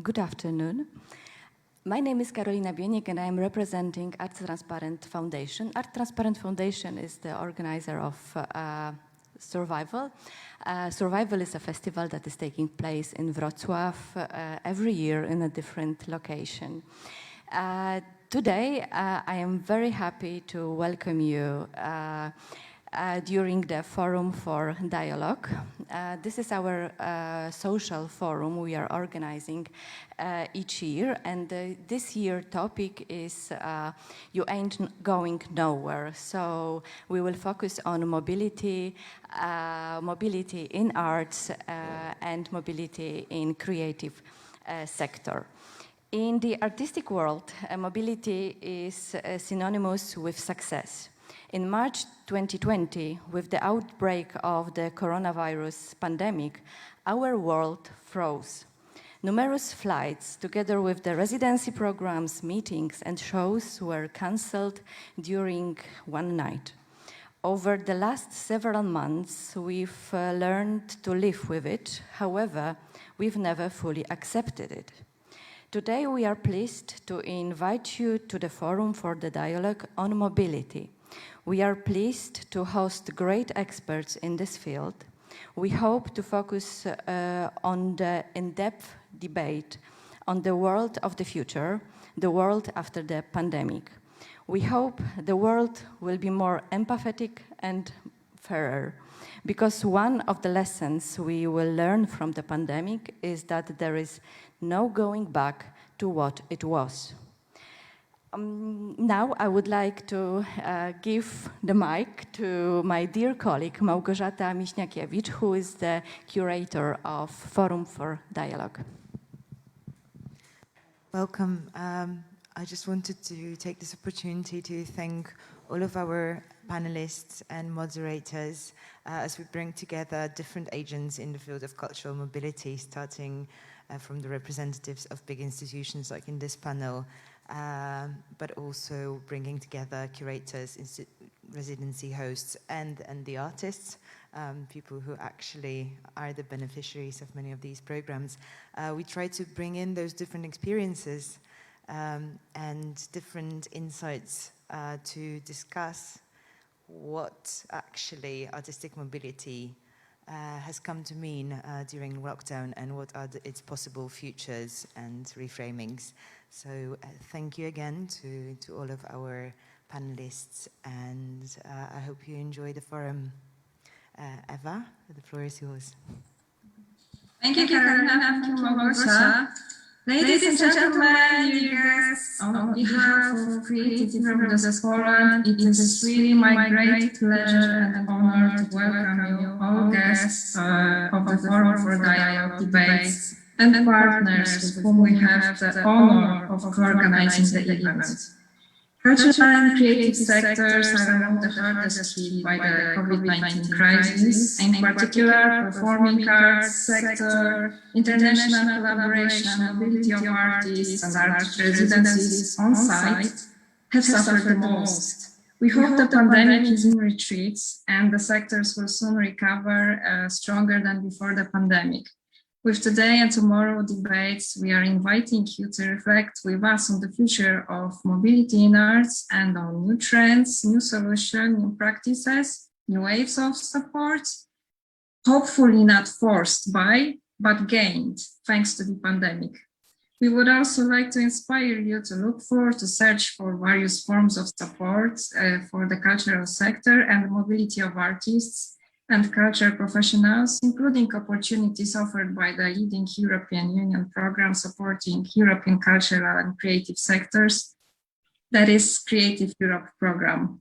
Good afternoon. My name is Karolina Bienik and I am representing Art Transparent Foundation. Art Transparent Foundation is the organizer of Survival. Survival is a festival that is taking place in Wrocław every year in a different location. Today, I am very happy to welcome you during the Forum for Dialogue. This is our social forum we are organizing each year, and this year topic is You Ain't Going Nowhere. So we will focus on mobility, mobility in arts and mobility in creative sector. In the artistic world, mobility is synonymous with success. In March 2020, with the outbreak of the coronavirus pandemic, our world froze. Numerous flights, together with the residency programs, meetings, and shows were cancelled during one night. Over the last several months, we've learned to live with it. However, we've never fully accepted it. Today, we are pleased to invite you to the Forum for the Dialogue on Mobility. We are pleased to host great experts in this field. We hope to focus on the in-depth debate on the world of the future, the world after the pandemic. We hope the world will be more empathetic and fairer, because one of the lessons we will learn from the pandemic is that there is no going back to what it was. Now I would like to give the mic to my dear colleague Małgorzata Miśniakiewicz, who is the curator of Forum for Dialogue. Welcome. I just wanted to take this opportunity to thank all of our panelists and moderators as we bring together different agents in the field of cultural mobility, starting from the representatives of big institutions like in this panel, but also bringing together curators, residency hosts, and the artists, people who actually are the beneficiaries of many of these programs. We try to bring in those different experiences and different insights to discuss what actually artistic mobility has come to mean during lockdown and what are its possible futures and reframings. So thank you again to all of our panelists, and I hope you enjoy the forum. Eva, the floor is yours. Thank you, Karolina. Thank you, Małgorzata. Ladies and gentlemen, dear guests, on behalf of Kreatywna from Poland, it is really my great pleasure and honor to welcome you, all guests of the Forum for Dialogue debates and partners with whom we have the honor of organizing the event. Cultural and creative sectors are among the hardest hit by the COVID-19 crisis, in particular performing arts sector, international collaboration, mobility of artists and art residencies on site have suffered the most. We hope the pandemic is in retreat and the sectors will soon recover stronger than before the pandemic. With today and tomorrow debates, we are inviting you to reflect with us on the future of mobility in arts and on new trends, new solutions, new practices, new waves of support, hopefully not forced by, but gained thanks to the pandemic. We would also like to inspire you to look for, to search for various forms of support for the cultural sector and the mobility of artists and culture professionals, including opportunities offered by the leading European Union program supporting European cultural and creative sectors, that is Creative Europe program.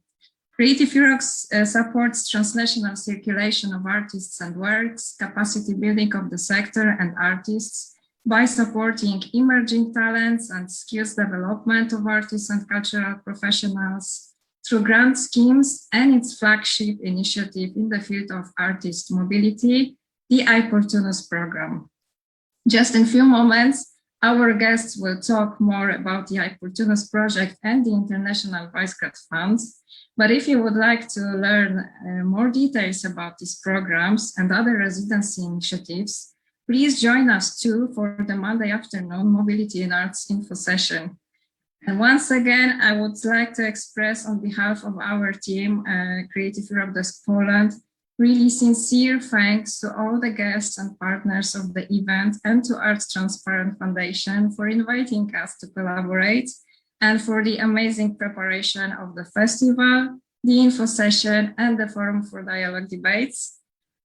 Creative Europe supports transnational circulation of artists and works, capacity building of the sector and artists by supporting emerging talents and skills development of artists and cultural professionals, through grant schemes and its flagship initiative in the field of artist mobility, the i-Portunus program. Just in a few moments, our guests will talk more about the i-Portunus project and the International Visegrad Funds. But if you would like to learn more details about these programs and other residency initiatives, Please join us too for the Monday afternoon Mobility and Arts Info session. And once again, I would like to express on behalf of our team, Creative Europe Desk Poland, really sincere thanks to all the guests and partners of the event and to Arts Transparent Foundation for inviting us to collaborate and for the amazing preparation of the festival, the info session, and the forum for dialogue debates.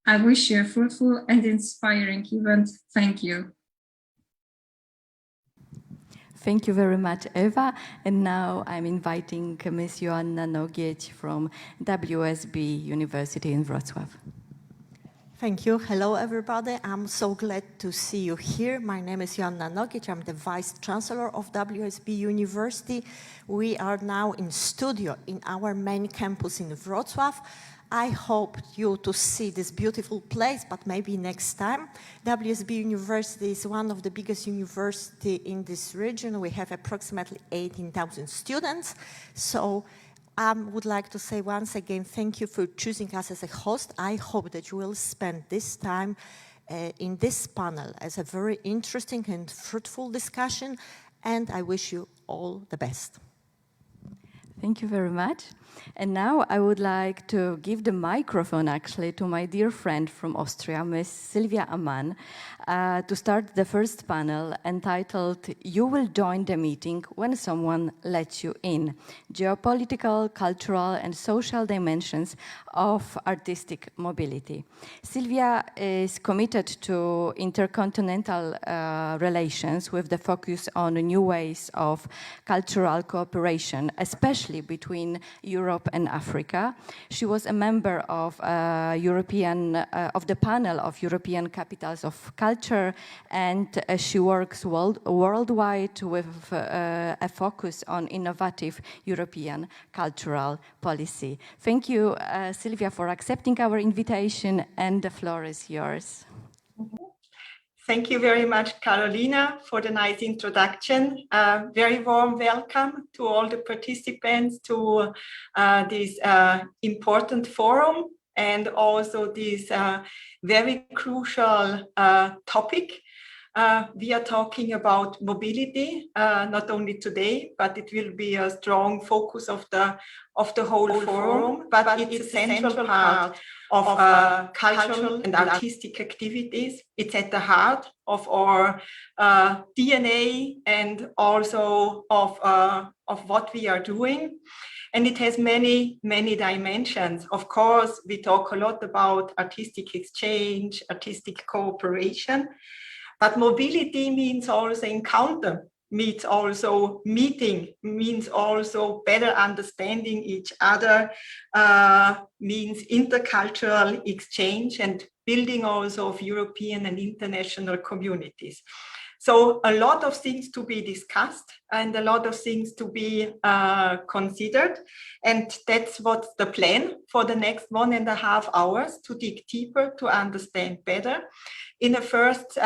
I wish you a fruitful and inspiring event. Thank you. Thank you very much, Eva. And now I'm inviting Ms. Joanna Nogieć from WSB University in Wrocław. Thank you. Hello, everybody. I'm so glad to see you here. My name is Joanna Nogieć. I'm the Vice Chancellor of WSB University. We are now in studio in our main campus in Wrocław. I hope you to see this beautiful place, but maybe next time. WSB University is one of the biggest universities in this region. We have approximately 18,000 students. So I would like to say once again, thank you for choosing us as a host. I hope that you will spend this time in this panel as a very interesting and fruitful discussion, and I wish you all the best. Thank you very much. And now I would like to give the microphone actually to my dear friend from Austria, Ms. Sylvia Amann, to start the first panel entitled "You Will Join the Meeting When Someone Lets You In: Geopolitical, Cultural and Social Dimensions of Artistic Mobility." Sylvia is committed to intercontinental relations with the focus on new ways of cultural cooperation, especially between Europe and Africa. She was a member of of the panel of European Capitals of Culture, and she works worldwide with a focus on innovative European cultural policy. Thank you, Sylvia, for accepting our invitation, and the floor is yours. Thank you very much, Carolina, for the nice introduction. Very warm welcome to all the participants to this important forum, and also this very crucial topic. We are talking about mobility, not only today, but it will be a strong focus of the whole forum, but it's a central part of cultural and artistic activities. It's at the heart of our DNA and also of what we are doing. And it has many, many dimensions. Of course, we talk a lot about artistic exchange, artistic cooperation, but mobility means also encounter, means also meeting, means also better understanding each other, means intercultural exchange and building also of European and international communities. So a lot of things to be discussed and a lot of things to be considered. And that's what's the plan for the next 1.5 hours, to dig deeper, to understand better. In the first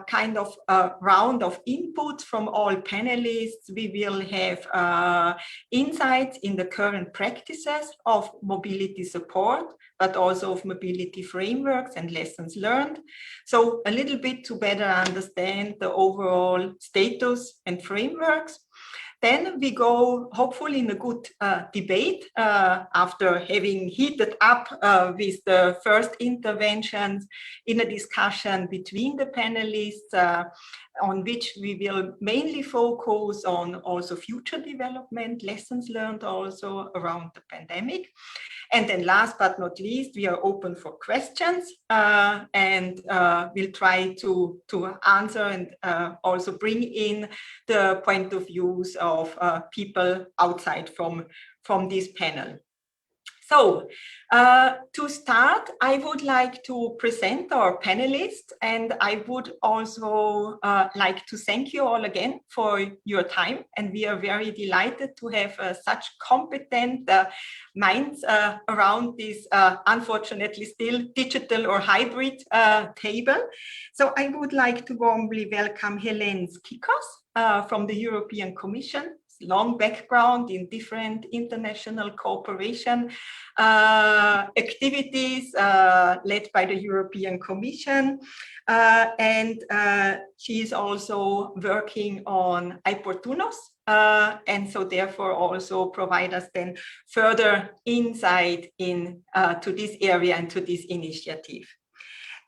kind of round of input from all panelists, we will have insights in the current practices of mobility support, but also of mobility frameworks and lessons learned. So a little bit to better understand the overall status and frameworks. Then we go hopefully in a good debate after having heated up with the first interventions in a discussion between the panelists on which we will mainly focus on also future development, lessons learned also around the pandemic. And then last but not least, we are open for questions and we'll try to answer and also bring in the point of views of people outside from this panel. So to start, I would like to present our panelists, and I would also like to thank you all again for your time. And we are very delighted to have such competent minds around this, unfortunately still digital or hybrid table. So I would like to warmly welcome Helene Skikos from the European Commission. long background in different international cooperation activities led by the European Commission. And she is also working on i-Portunus. And so therefore also provide us then further insight in to this area and to this initiative.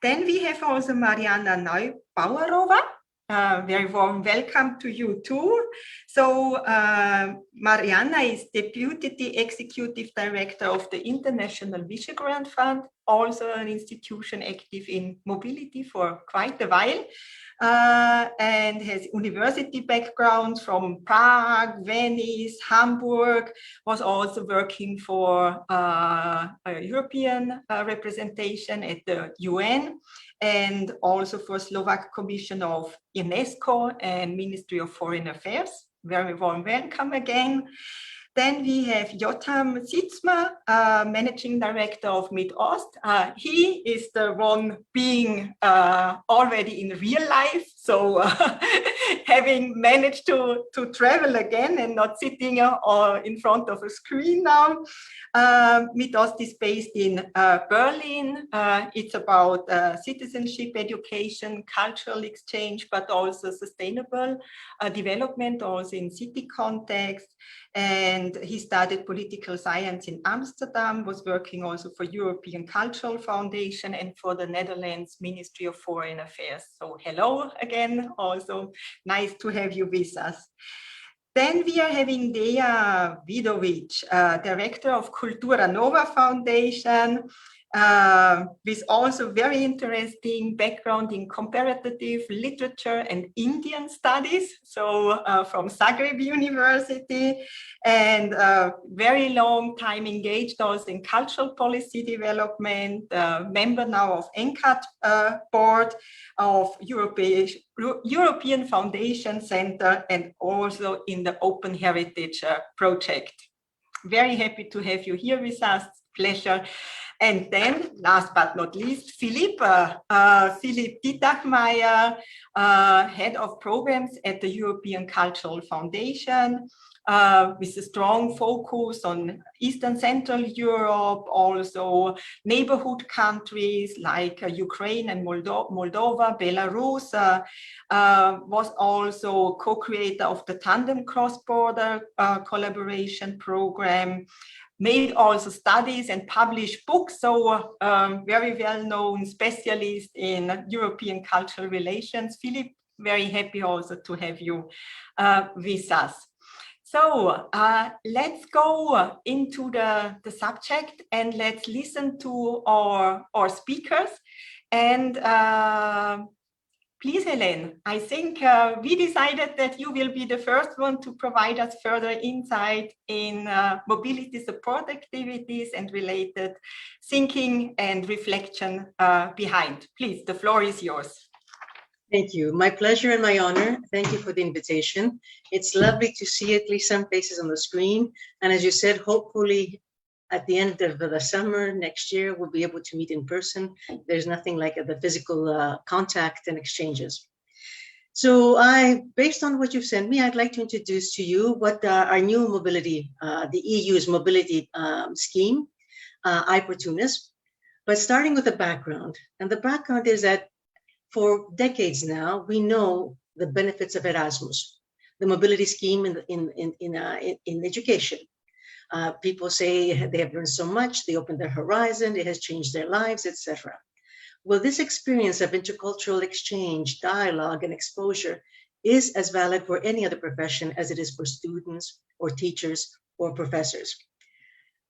Then we have also Marianna Neupauerová. Very warm welcome to you too. So Marianna is Deputy Executive Director of the International Visegrad Fund, also an institution active in mobility for quite a while, and has university background from Prague, Venice, Hamburg, was also working for a European representation at the UN, and also for Slovak Commission of UNESCO and Ministry of Foreign Affairs. Very warm welcome again. Then we have Jotham, Managing Director of MitOst. He is the one being already in real life, so having managed to travel again and not sitting in front of a screen now. MitOst is based in Berlin. It's about citizenship, education, cultural exchange, but also sustainable development, also in city context. And he studied political science in Amsterdam, was working also for European Cultural Foundation and for the Netherlands Ministry of Foreign Affairs. So hello again, also nice to have you with us. Then we are having Vidović, Director of Kultura Nova Foundation, with also very interesting background in comparative literature and Indian studies, so from Zagreb University, and very long time engaged also in cultural policy development, member now of NCAT board of European Foundation Center, and also in the Open Heritage Project. Very happy to have you here with us, pleasure. And then, last but not least, Philipp Dietachmair, Head of Programs at the European Cultural Foundation, with a strong focus on Eastern Central Europe, also neighborhood countries like Ukraine and Moldova, Belarus, was also co-creator of the Tandem Cross-Border Collaboration Program, made also studies and published books, so very well-known specialist in European cultural relations. Philipp, very happy also to have you with us. So let's go into the subject and let's listen to our speakers. And please, Helene, I think we decided that you will be the first one to provide us further insight in mobility support activities and related thinking and reflection behind. Please, the floor is yours. Thank you. My pleasure and my honor. Thank you for the invitation. It's lovely to see at least some faces on the screen. And as you said, hopefully at the end of the summer next year, we'll be able to meet in person. There's nothing like the physical contact and exchanges. So based on what you've sent me, I'd like to introduce to you what our new mobility, the EU's mobility scheme, i-Portunus, but starting with the background. And the background is that for decades now, we know the benefits of Erasmus, the mobility scheme in education. People say they have learned so much, they opened their horizon, it has changed their lives, etc. Well, this experience of intercultural exchange, dialogue, and exposure is as valid for any other profession as it is for students or teachers or professors.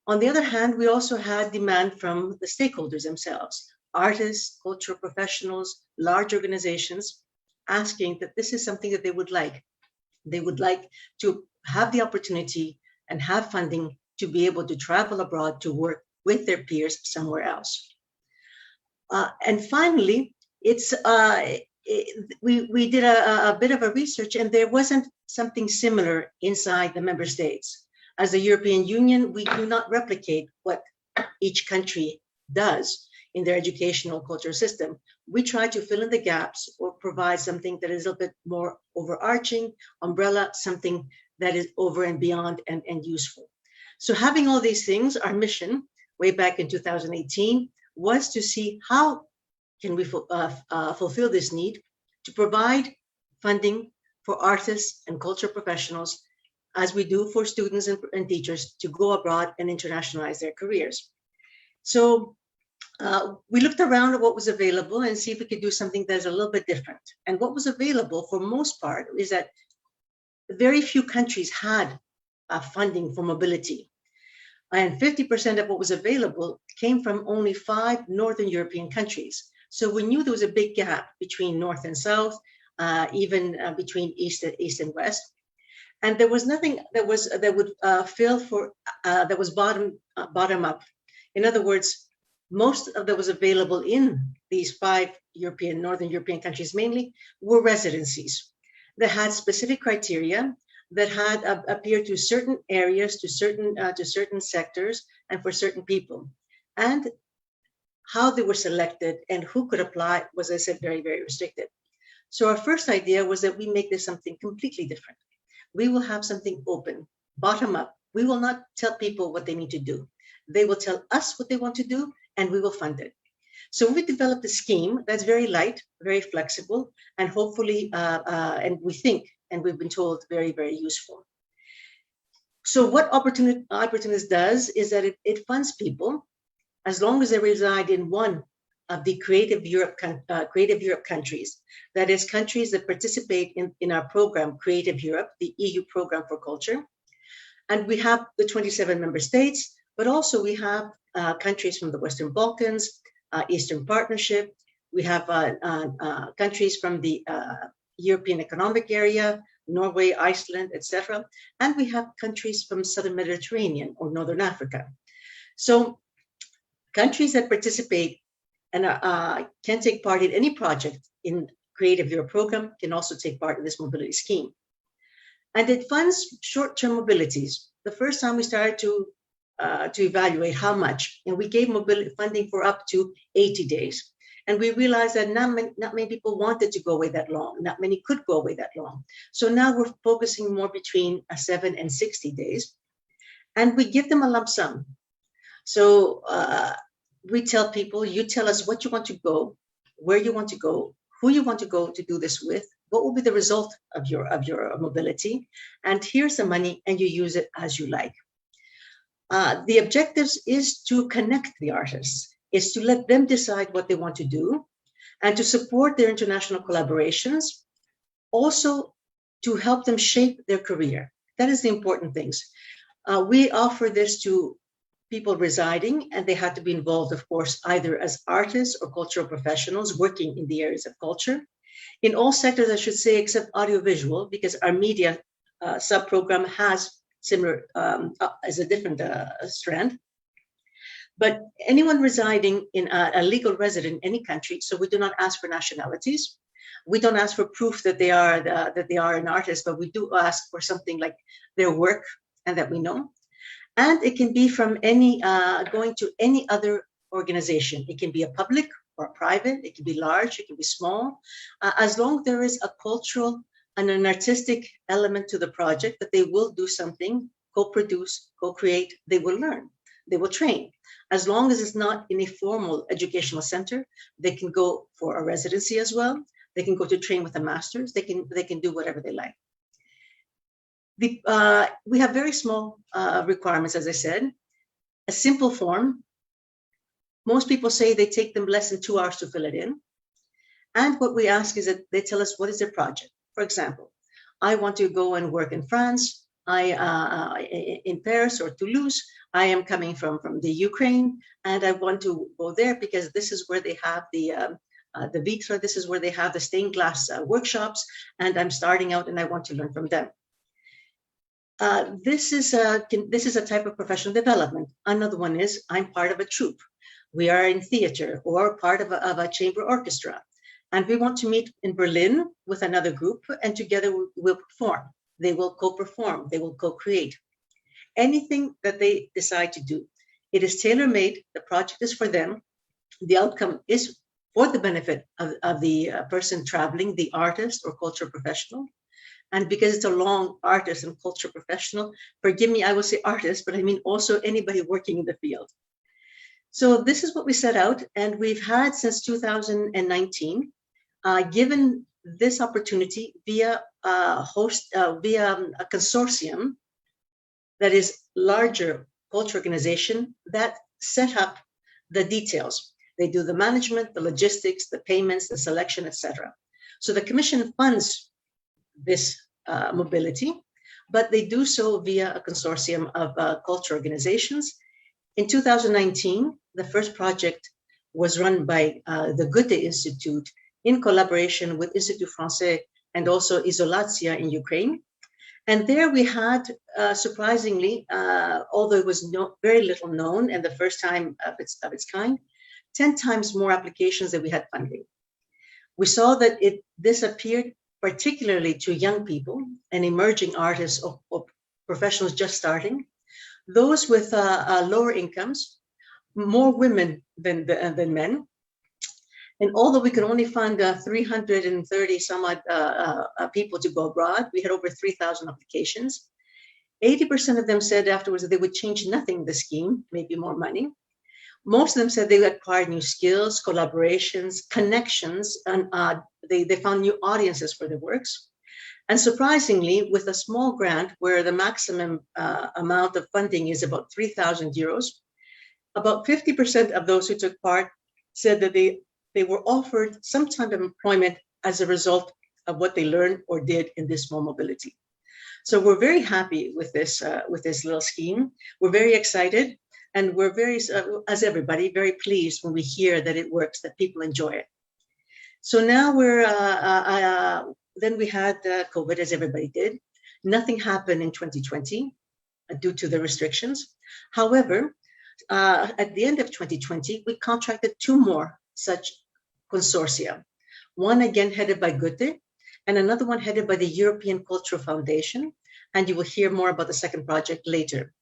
On the other hand, we also had demand from the stakeholders themselves, artists, cultural professionals, large organizations, asking that this is something that they would like. They would like to have the opportunity and have funding to be able to travel abroad to work with their peers somewhere else. And finally, we did a bit of a research, and there wasn't something similar inside the member states. As the European Union, we do not replicate what each country does in their educational cultural system. We try to fill in the gaps or provide something that is a little bit more overarching, umbrella, something that is over and beyond and useful. So having all these things, our mission way back in 2018 was to see how can we fulfill this need to provide funding for artists and cultural professionals, as we do for students and teachers, to go abroad and internationalize their careers. So we looked around at what was available and see if we could do something that's a little bit different. And what was available for most part is that very few countries had funding for mobility. And 50% of what was available came from only 5 Northern European countries. So we knew there was a big gap between North and South, even between East and West. And there was nothing that would fill for, that was bottom up. In other words, most of that was available in these 5 Northern European countries mainly were residencies that had specific criteria that had appeared to certain areas, to certain sectors, and for certain people. And how they were selected and who could apply was, as I said, very, very restricted. So our first idea was that we make this something completely different. We will have something open, bottom up. We will not tell people what they need to do. They will tell us what they want to do, and we will fund it. So we developed a scheme that's very light, very flexible, and hopefully, and we think, and we've been told, very, very useful. So what i-Portunus does is that it funds people as long as they reside in one of the Creative Europe countries, that is, countries that participate in our program, Creative Europe, the EU program for culture. And we have the 27 member states, but also we have countries from the Western Balkans, Eastern Partnership. We have countries from the European Economic Area, Norway, Iceland, etc. And we have countries from Southern Mediterranean or Northern Africa. So countries that participate and can take part in any project in Creative Europe program can also take part in this mobility scheme. And it funds short-term mobilities. The first time we started to evaluate how much, and we gave mobility funding for up to 80 days. And we realized that not many people wanted to go away that long. Not many could go away that long. So now we're focusing more between 7 and 60 days. And we give them a lump sum. So we tell people, you tell us what you want to go, where you want to go, who you want to go to do this with, what will be the result of your mobility, and here's the money, and you use it as you like. The objectives is to connect the artists, is to let them decide what they want to do, and to support their international collaborations, also to help them shape their career. That is the important things. We offer this to people residing, and they had to be involved, of course, either as artists or cultural professionals working in the areas of culture. In all sectors, I should say, except audiovisual, because our media sub-program has similar, as a different strand. But anyone residing in a legal resident in any country, so we do not ask for nationalities. We don't ask for proof that they are an artist, but we do ask for something like their work and that we know. And it can be from any, going to any other organization. It can be a public or a private, it can be large, it can be small, as long as there is a cultural and an artistic element to the project that they will do something, co-produce, co-create, they will learn, they will train. As long as it's not in a formal educational center, they can go for a residency as well. They can go to train with a master's, they can do whatever they like. We have very small requirements, as I said. A simple form. Most people say they take them less than 2 hours to fill it in. And what we ask is that they tell us what is their project. For example, I want to go and work in France, in Paris or Toulouse. I am coming from the Ukraine, and I want to go there because this is where they have the Vitra, this is where they have the stained glass workshops, and I'm starting out and I want to learn from them. This is a type of professional development. Another one is I'm part of a troupe. We are in theater or part of a chamber orchestra, and we want to meet in Berlin with another group, and together we'll perform. They will co-perform, they will co-create. Anything that they decide to do, it is tailor-made, the project is for them, the outcome is for the benefit of the person traveling, the artist or cultural professional, And because it's a long artist and culture professional, forgive me, I will say artist, but I mean also anybody working in the field. So this is what we set out, and we've had since 2019, given this opportunity via a consortium that is larger culture organization that set up the details. They do the management, the logistics, the payments, the selection, etc. So the Commission funds this mobility, but they do so via a consortium of culture organizations. In 2019, the first project was run by the Goethe Institute in collaboration with Institut Français and also Izolatia in Ukraine. And there we had, surprisingly, although it was very little known and the first time of its kind, 10 times more applications than we had funding. We saw that this appeared particularly to young people and emerging artists or professionals just starting, those with lower incomes, more women than men. And although we could only fund 330 some odd people to go abroad, we had over 3,000 applications. 80% of them said afterwards that they would change nothing in the scheme, maybe more money. Most of them said they acquired new skills, collaborations, connections, and they found new audiences for their works. And surprisingly, with a small grant where the maximum amount of funding is about 3,000 euros, about 50% of those who took part said that they were offered some type of employment as a result of what they learned or did in this small mobility. So we're very happy with this little scheme. We're very excited, and we're very, as everybody, very pleased when we hear that it works, that people enjoy it. So now then we had COVID, as everybody did. Nothing happened in 2020 due to the restrictions. However, at the end of 2020, we contracted 2 more such consortia. One again headed by Goethe, and another one headed by the European Cultural Foundation. And you will hear more about the second project later.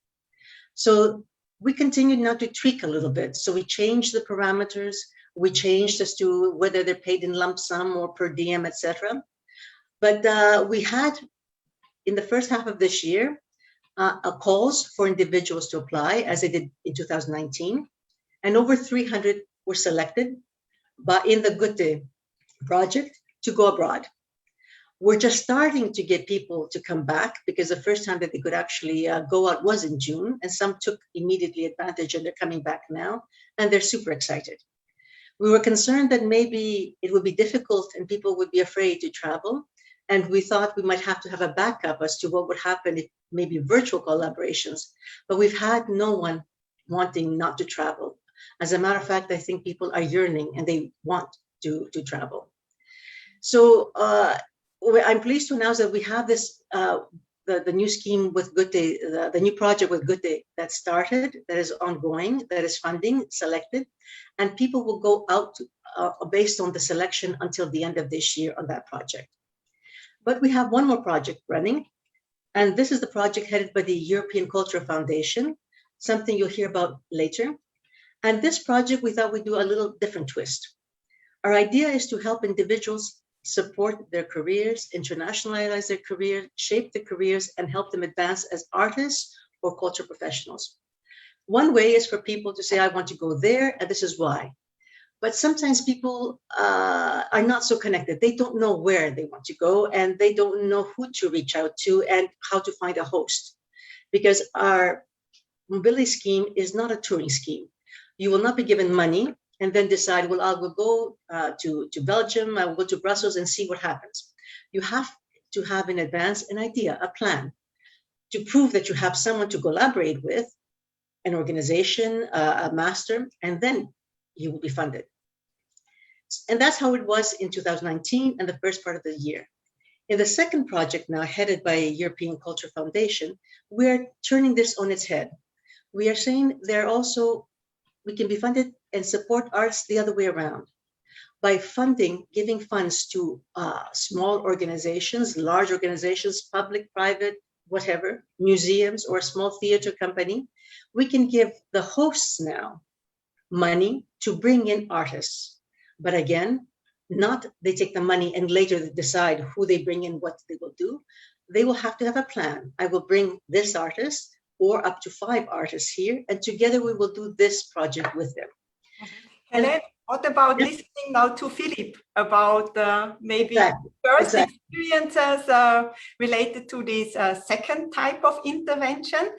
So we continued now to tweak a little bit. So we changed the parameters. We changed as to whether they're paid in lump sum or per diem, etc. But we had, in the first half of this year, calls for individuals to apply, as they did in 2019. And over 300 were selected in the Goethe project to go abroad. We're just starting to get people to come back, because the first time that they could actually go out was in June, and some took immediately advantage and they're coming back now, and they're super excited. We were concerned that maybe it would be difficult and people would be afraid to travel. And we thought we might have to have a backup as to what would happen if maybe virtual collaborations, but we've had no one wanting not to travel. As a matter of fact, I think people are yearning and they want to travel. So I'm pleased to announce that we have this, the new scheme with Goethe, the new project with Goethe that started, that is ongoing, that is funding, selected, and people will go out based on the selection until the end of this year on that project. But we have one more project running, and this is the project headed by the European Cultural Foundation, something you'll hear about later. And this project, we thought we'd do a little different twist. Our idea is to help individuals support their careers, internationalize their career, shape their careers, and help them advance as artists or culture professionals. One way is for people to say, I want to go there, and this is why. But sometimes people are not so connected. They don't know where they want to go, and they don't know who to reach out to and how to find a host. Because our mobility scheme is not a touring scheme. You will not be given money and then decide, well, I will go to Belgium, I will go to Brussels and see what happens. You have to have in advance an idea, a plan, to prove that you have someone to collaborate with, an organization, a master, and then you will be funded. And that's how it was in 2019 and the first part of the year. In the second project now, headed by European Culture Foundation, we're turning this on its head. We are saying we can be funded and support arts the other way around, by giving funds to small organizations, large organizations, public, private, whatever, museums or a small theater company. We can give the hosts now money to bring in artists. But again, not they take the money and later they decide who they bring in, what they will do. They will have to have a plan. I will bring this artist or up to 5 artists here, and together we will do this project with them. Helene, what about listening now to Philipp about maybe first experiences related to this second type of intervention,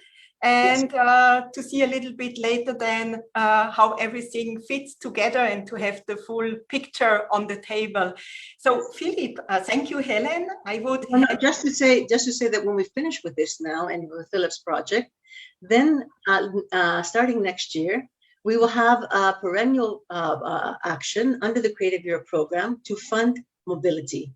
and to see a little bit later then how everything fits together and to have the full picture on the table. So Philipp, thank you, Helene. I would just to say that when we finish with this now and with Philipp's project, then starting next year, we will have a perennial action under the Creative Europe program to fund mobility,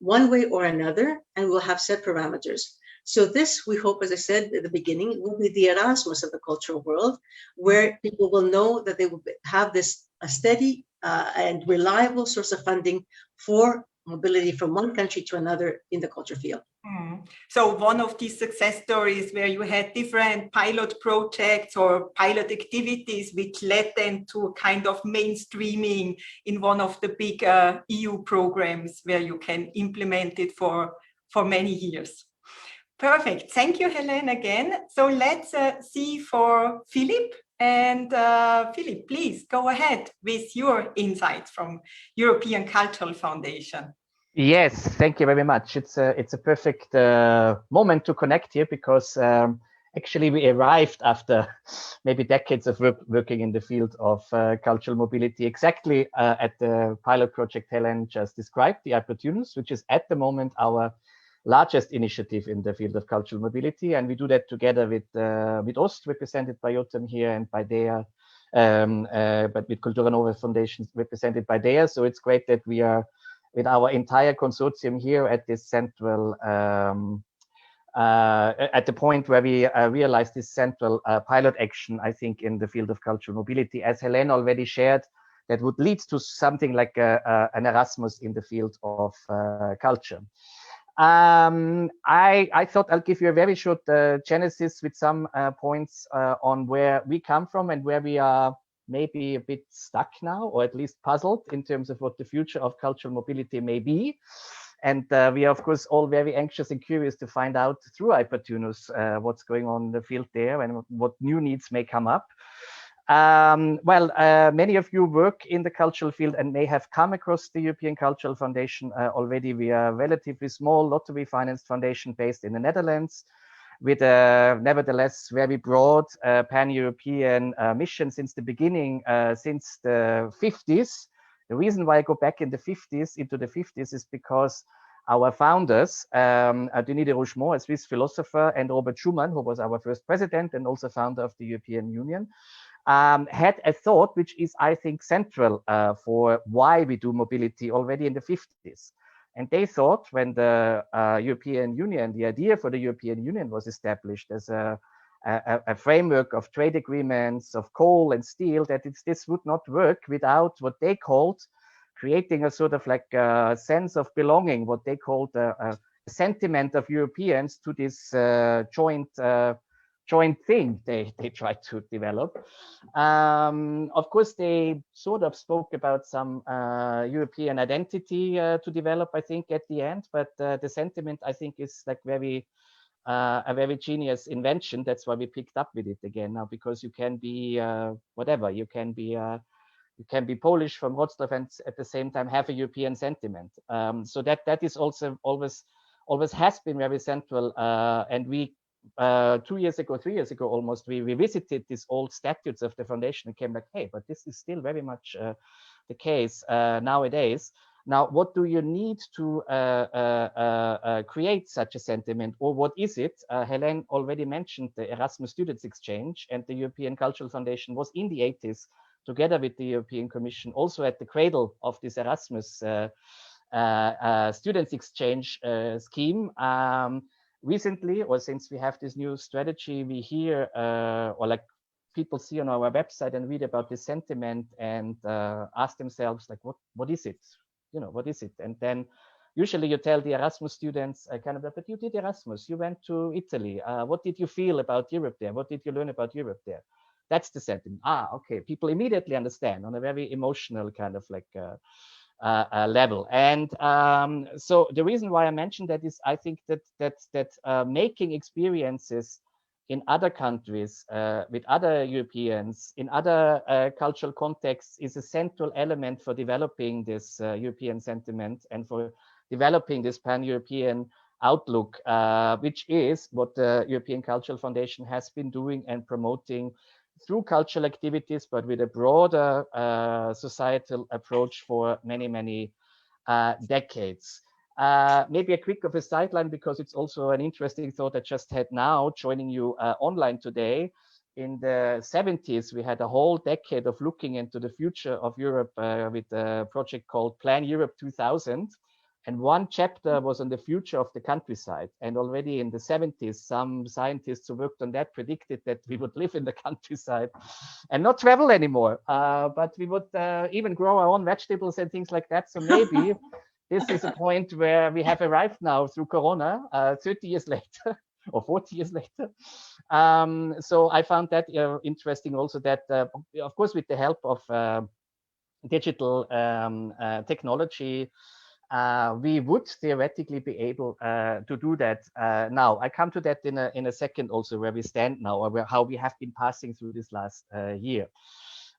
one way or another, and we'll have set parameters. So this, we hope, as I said at the beginning, will be the Erasmus of the cultural world, where people will know that they will have this a steady and reliable source of funding for mobility from one country to another in the culture field. So one of these success stories where you had different pilot projects or pilot activities which led then to kind of mainstreaming in one of the big EU programs where you can implement it for many years. Perfect. Thank you, Helene, again. So let's see for Philipp. And Philipp, please go ahead with your insights from European Cultural Foundation. Yes, thank you very much. It's a perfect moment to connect here because actually we arrived after maybe decades of working in the field of cultural mobility exactly at the pilot project Helene just described, the i-Portunus, which is at the moment our largest initiative in the field of cultural mobility, and we do that together with MitOst, represented by Jotham here, and by DEA, but with Kultura Foundation represented by DEA. So it's great that we are with our entire consortium here at this central, at the point where we realize this central pilot action, I think, in the field of cultural mobility, as Helene already shared, that would lead to something like an Erasmus in the field of culture. I thought I'll give you a very short genesis with some points on where we come from and where we are maybe a bit stuck now, or at least puzzled in terms of what the future of cultural mobility may be. And we are, of course, all very anxious and curious to find out through i-Portunus what's going on in the field there and what new needs may come up. Many of you work in the cultural field and may have come across the European Cultural Foundation already. We are a relatively small lottery-financed foundation based in the Netherlands with a nevertheless very broad pan-European mission since the beginning, since the 50s. The reason why I go back into the 50s is because our founders, Denis de Rougemont, a Swiss philosopher, and Robert Schuman, who was our first president and also founder of the European Union, had a thought which is, I think, central for why we do mobility already in the 50s. And they thought when the European Union, the idea for the European Union was established as a framework of trade agreements of coal and steel, that this would not work without what they called creating a sort of like a sense of belonging, what they called a sentiment of Europeans to this joint thing they tried to develop. Of course, they sort of spoke about some European identity to develop, I think, at the end, but the sentiment, I think, is like a very genius invention. That's why we picked up with it again now, because you can be whatever, you can be Polish from Wrocław and at the same time have a European sentiment. So that is also always has been very central, and we 3 years ago almost, we revisited these old statutes of the foundation and came like, hey, but this is still very much the case nowadays. Now, what do you need to create such a sentiment, or what is it? Helene already mentioned the Erasmus Students Exchange, and the European Cultural Foundation was in the 80s, together with the European Commission, also at the cradle of this Erasmus Students Exchange scheme. Recently, or since we have this new strategy, we hear, or like people see on our website and read about this sentiment and ask themselves, like, what is it? You know, what is it? And then usually you tell the Erasmus students, kind of, but you did Erasmus, you went to Italy. What did you feel about Europe there? What did you learn about Europe there? That's the sentiment. Okay, people immediately understand on a very emotional kind of like level. And so the reason why I mentioned that is I think that making experiences in other countries with other Europeans in other cultural contexts is a central element for developing this European sentiment and for developing this pan-European outlook, which is what the European Cultural Foundation has been doing and promoting through cultural activities, but with a broader societal approach for many, many decades. Maybe a quick of a sideline, because it's also an interesting thought I just had now joining you online today. In the 70s, we had a whole decade of looking into the future of Europe with a project called Plan Europe 2000. And one chapter was on the future of the countryside. And already in the 70s, some scientists who worked on that predicted that we would live in the countryside and not travel anymore. But we would even grow our own vegetables and things like that. So maybe this is a point where we have arrived now through Corona, 30 years later or 40 years later. So I found that interesting also that, of course, with the help of digital technology, we would theoretically be able to do that now. I come to that in a second also, where we stand now, or how we have been passing through this last year.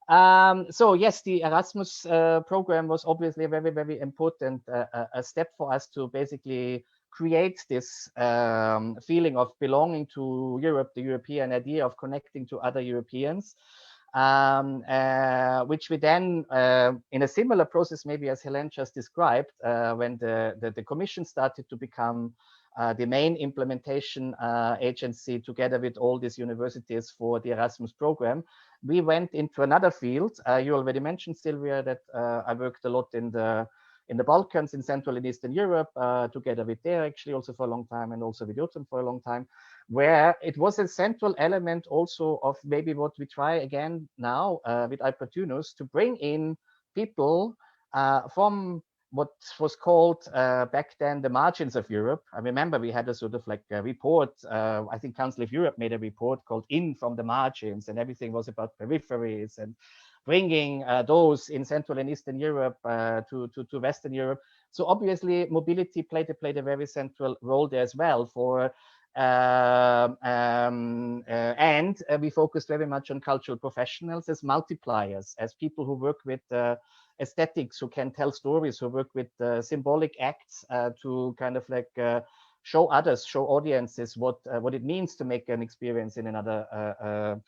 So yes, the Erasmus program was obviously a very, very important a step for us to basically create this feeling of belonging to Europe, the European idea of connecting to other Europeans. Which we then, in a similar process, maybe as Helene just described, when the Commission started to become the main implementation agency together with all these universities for the Erasmus program, we went into another field. You already mentioned, Sylvia, that I worked a lot in the Balkans, in Central and Eastern Europe, together with there actually also for a long time, and also with Jotham for a long time, where it was a central element also of maybe what we try again now with i-Portunus, to bring in people from what was called back then the margins of Europe. I remember we had a sort of like a report, I think Council of Europe made a report called In from the Margins, and everything was about peripheries and bringing those in Central and Eastern Europe to Western Europe. So obviously mobility played a very central role there as well for and we focused very much on cultural professionals as multipliers, as people who work with aesthetics, who can tell stories, who work with symbolic acts to kind of like show others, show audiences what it means to make an experience in another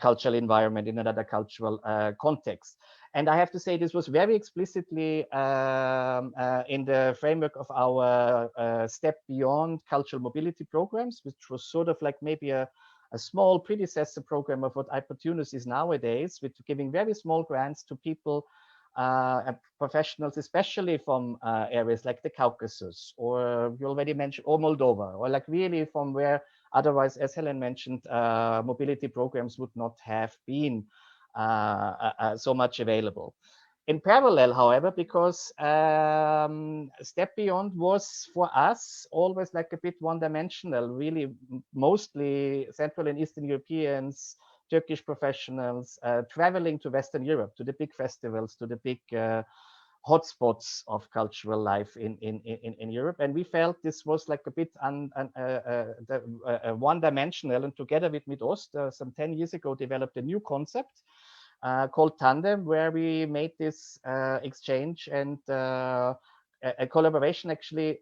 cultural environment, in another cultural context. And I have to say, this was very explicitly in the framework of our Step Beyond cultural mobility programs, which was sort of like maybe a small predecessor program of what i-Portunus is nowadays, with giving very small grants to people and professionals, especially from areas like the Caucasus, or you already mentioned, or Moldova, or like really from where otherwise, as Helene mentioned, mobility programs would not have been so much available. In parallel, however, because Step Beyond was for us always like a bit one-dimensional, really mostly Central and Eastern Europeans, Turkish professionals traveling to Western Europe, to the big festivals, to the big hotspots of cultural life in Europe. And we felt this was like a bit one-dimensional, and together with MitOst, some 10 years ago, developed a new concept called Tandem, where we made this exchange and a collaboration actually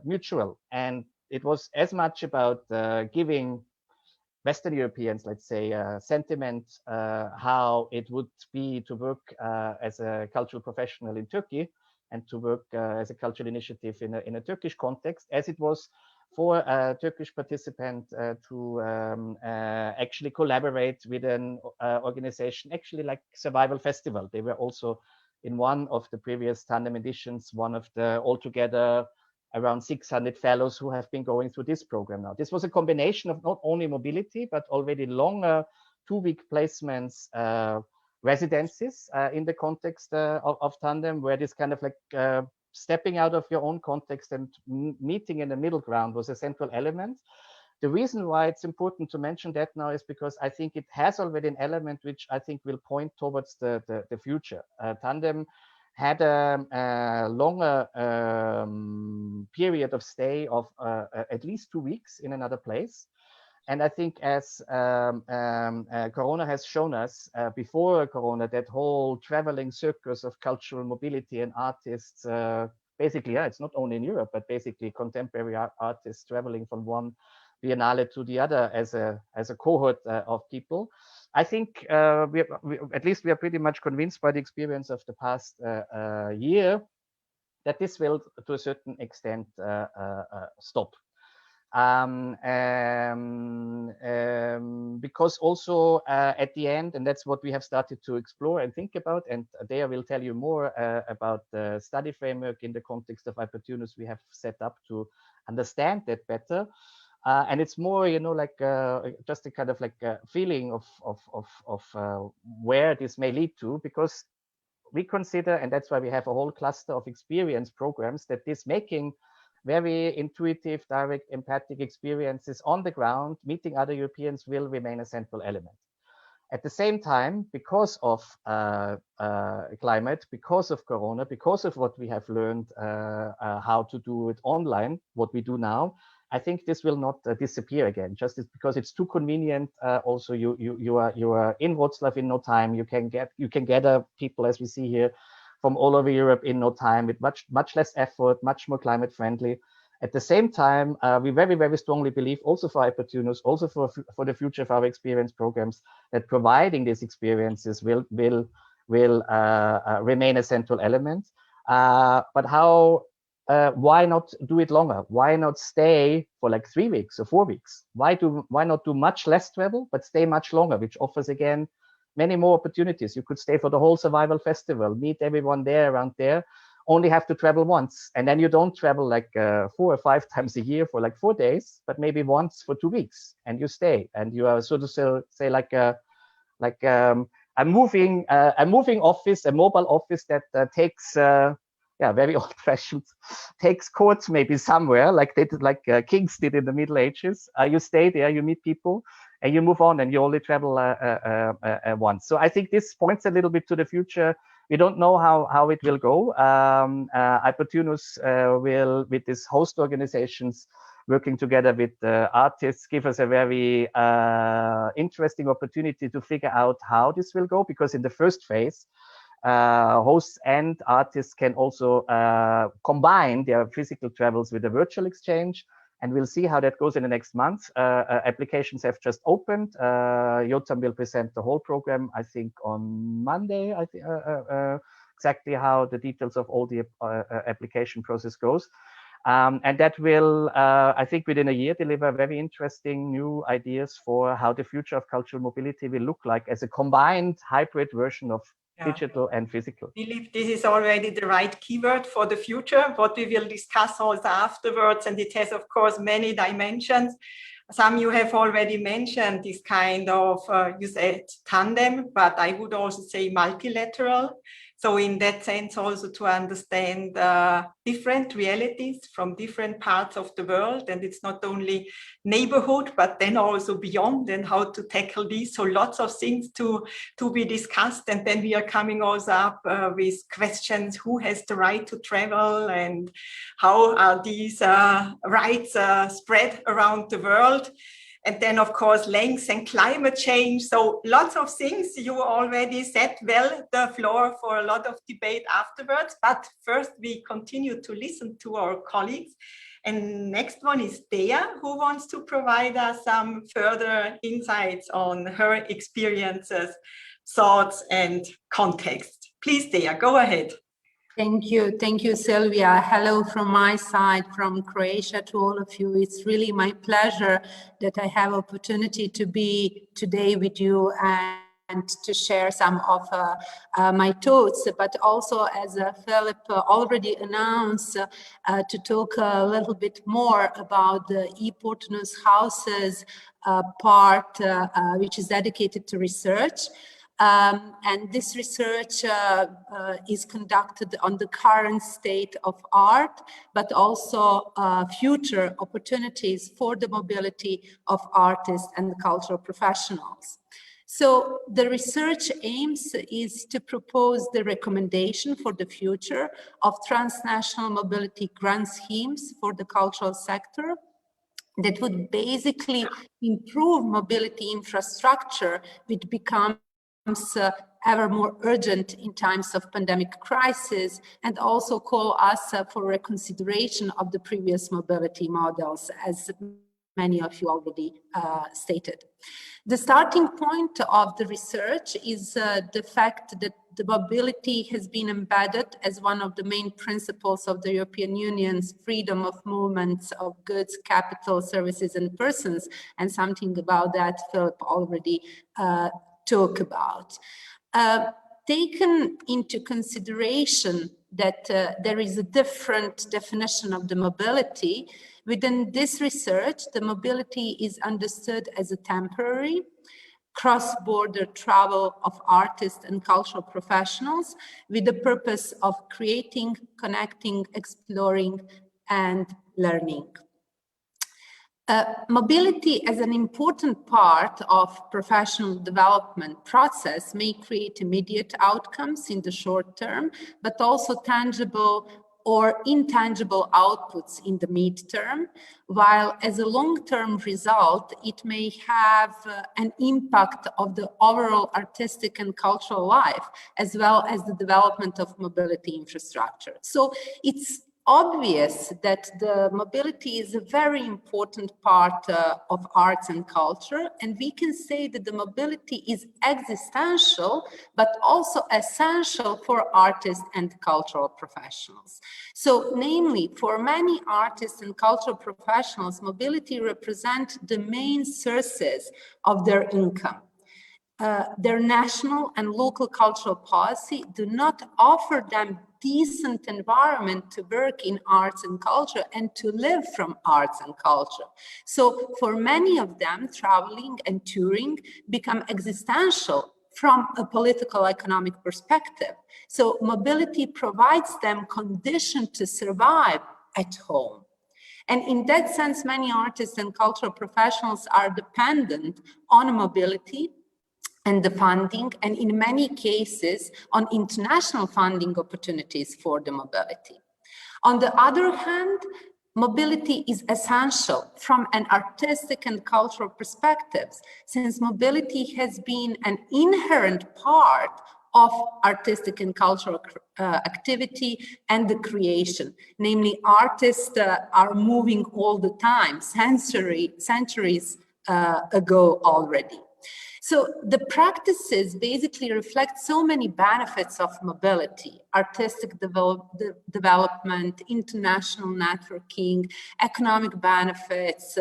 mutual. And it was as much about giving Western Europeans, let's say, sentiment, how it would be to work as a cultural professional in Turkey and to work as a cultural initiative in a Turkish context, as it was for a Turkish participant to actually collaborate with an organization, actually like Survival Festival. They were also in one of the previous Tandem editions, one of the altogether around 600 fellows who have been going through this program now. This was a combination of not only mobility, but already longer 2-week placements, residencies in the context of Tandem, where this kind of like stepping out of your own context and meeting in the middle ground was a central element. The reason why it's important to mention that now is because I think it has already an element which I think will point towards the future. Tandem had a longer period of stay of at least 2 weeks in another place. And I think as Corona has shown us, before Corona, that whole traveling circus of cultural mobility and artists, basically, yeah, it's not only in Europe, but basically contemporary artists traveling from one biennale to the other as a cohort of people. I think at least we are pretty much convinced by the experience of the past year that this will, to a certain extent, stop. Because also at the end, and that's what we have started to explore and think about, and Dea will tell you more about the study framework in the context of i-Portunus we have set up to understand that better. And it's more, you know, like just a kind of like a feeling of where this may lead to, because we consider, and that's why we have a whole cluster of experience programs, that this making very intuitive, direct, empathic experiences on the ground, meeting other Europeans, will remain a central element. At the same time, because of climate, because of Corona, because of what we have learned how to do it online, what we do now, I think this will not disappear again, just because it's too convenient. Also, you are in Wrocław in no time. You can gather people, as we see here, from all over Europe in no time, with much less effort, much more climate friendly. At the same time, we very, very strongly believe, also for i-Portunus, also for the future of our experience programs, that providing these experiences will remain a central element. But how? Why not do it longer? Why not stay for like 3 weeks or 4 weeks? Why not do much less travel, but stay much longer, which offers again many more opportunities. You could stay for the whole survival festival, meet everyone there around there, only have to travel once. And then you don't travel like 4 or 5 times a year for like 4 days, but maybe once for 2 weeks, and you stay. And you are, so to say, like a moving office, a mobile office that takes, very old-fashioned, takes courts maybe somewhere, like they did, like kings did in the Middle Ages. You stay there, you meet people, and you move on, and you only travel once. So I think this points a little bit to the future. We don't know how it will go. i-Portunus will, with these host organizations, working together with artists, give us a very interesting opportunity to figure out how this will go, because in the first phase, hosts and artists can also combine their physical travels with a virtual exchange, and we'll see how that goes in the next month. Applications have just opened. Jotham will present the whole program, I think, on Monday. I think exactly how the details of all the application process goes. And that will, I think, within a year, deliver very interesting new ideas for how the future of cultural mobility will look like as a combined hybrid version of digital and physical. Philipp, this is already the right keyword for the future, what we will discuss also afterwards. And it has, of course, many dimensions. Some you have already mentioned, this kind of, you said tandem, but I would also say multilateral. So in that sense, also to understand different realities from different parts of the world. And it's not only neighborhood, but then also beyond, and how to tackle these. So lots of things to be discussed. And then we are coming also up with questions, who has the right to travel, and how are these rights spread around the world? And then, of course, length and climate change. So lots of things. You already set well the floor for a lot of debate afterwards. But first, we continue to listen to our colleagues. And next one is Dea, who wants to provide us some further insights on her experiences, thoughts, and context. Please, Dea, go ahead. Thank you, Sylvia. Hello from my side, from Croatia, to all of you. It's really my pleasure that I have opportunity to be today with you and to share some of my thoughts, but also, as Philipp already announced, to talk a little bit more about the i-Portunus houses part, which is dedicated to research. And this research is conducted on the current state of art, but also future opportunities for the mobility of artists and cultural professionals. So the research aims is to propose the recommendation for the future of transnational mobility grant schemes for the cultural sector that would basically improve mobility infrastructure, which becomes ever more urgent in times of pandemic crisis, and also call us for reconsideration of the previous mobility models, as many of you already stated. The starting point of the research is the fact that the mobility has been embedded as one of the main principles of the European Union's freedom of movements of goods, capital, services, and persons, and something about that Philipp already talked about. Taken into consideration that there is a different definition of the mobility, within this research, the mobility is understood as a temporary, cross-border travel of artists and cultural professionals with the purpose of creating, connecting, exploring, and learning. Mobility as an important part of professional development process may create immediate outcomes in the short term, but also tangible or intangible outputs in the mid-term, while as a long-term result, it may have an impact of the overall artistic and cultural life, as well as the development of mobility infrastructure. So it's obvious that the mobility is a very important part of arts and culture, and we can say that the mobility is existential, but also essential for artists and cultural professionals. So, namely, for many artists and cultural professionals, mobility represents the main sources of their income. Their national and local cultural policy do not offer them decent environment to work in arts and culture and to live from arts and culture. So for many of them, traveling and touring become existential from a political economic perspective. So mobility provides them conditions to survive at home. And in that sense, many artists and cultural professionals are dependent on mobility and the funding, and in many cases, on international funding opportunities for the mobility. On the other hand, mobility is essential from an artistic and cultural perspective, since mobility has been an inherent part of artistic and cultural activity and the creation. Namely, artists are moving all the time, centuries ago already. So the practices basically reflect so many benefits of mobility: artistic development, international networking, economic benefits,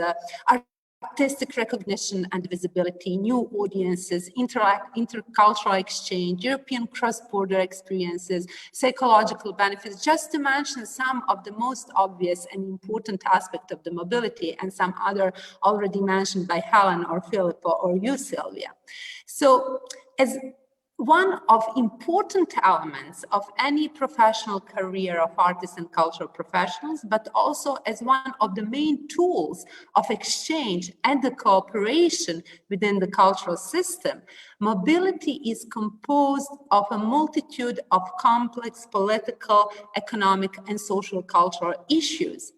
artistic recognition and visibility, new audiences, intercultural exchange, European cross-border experiences, psychological benefits, just to mention some of the most obvious and important aspects of the mobility, and some other already mentioned by Helene or Philipp or you, Sylvia. So as one of important elements of any professional career of artists and cultural professionals, but also as one of the main tools of exchange and the cooperation within the cultural system, mobility is composed of a multitude of complex political, economic, and social cultural issues.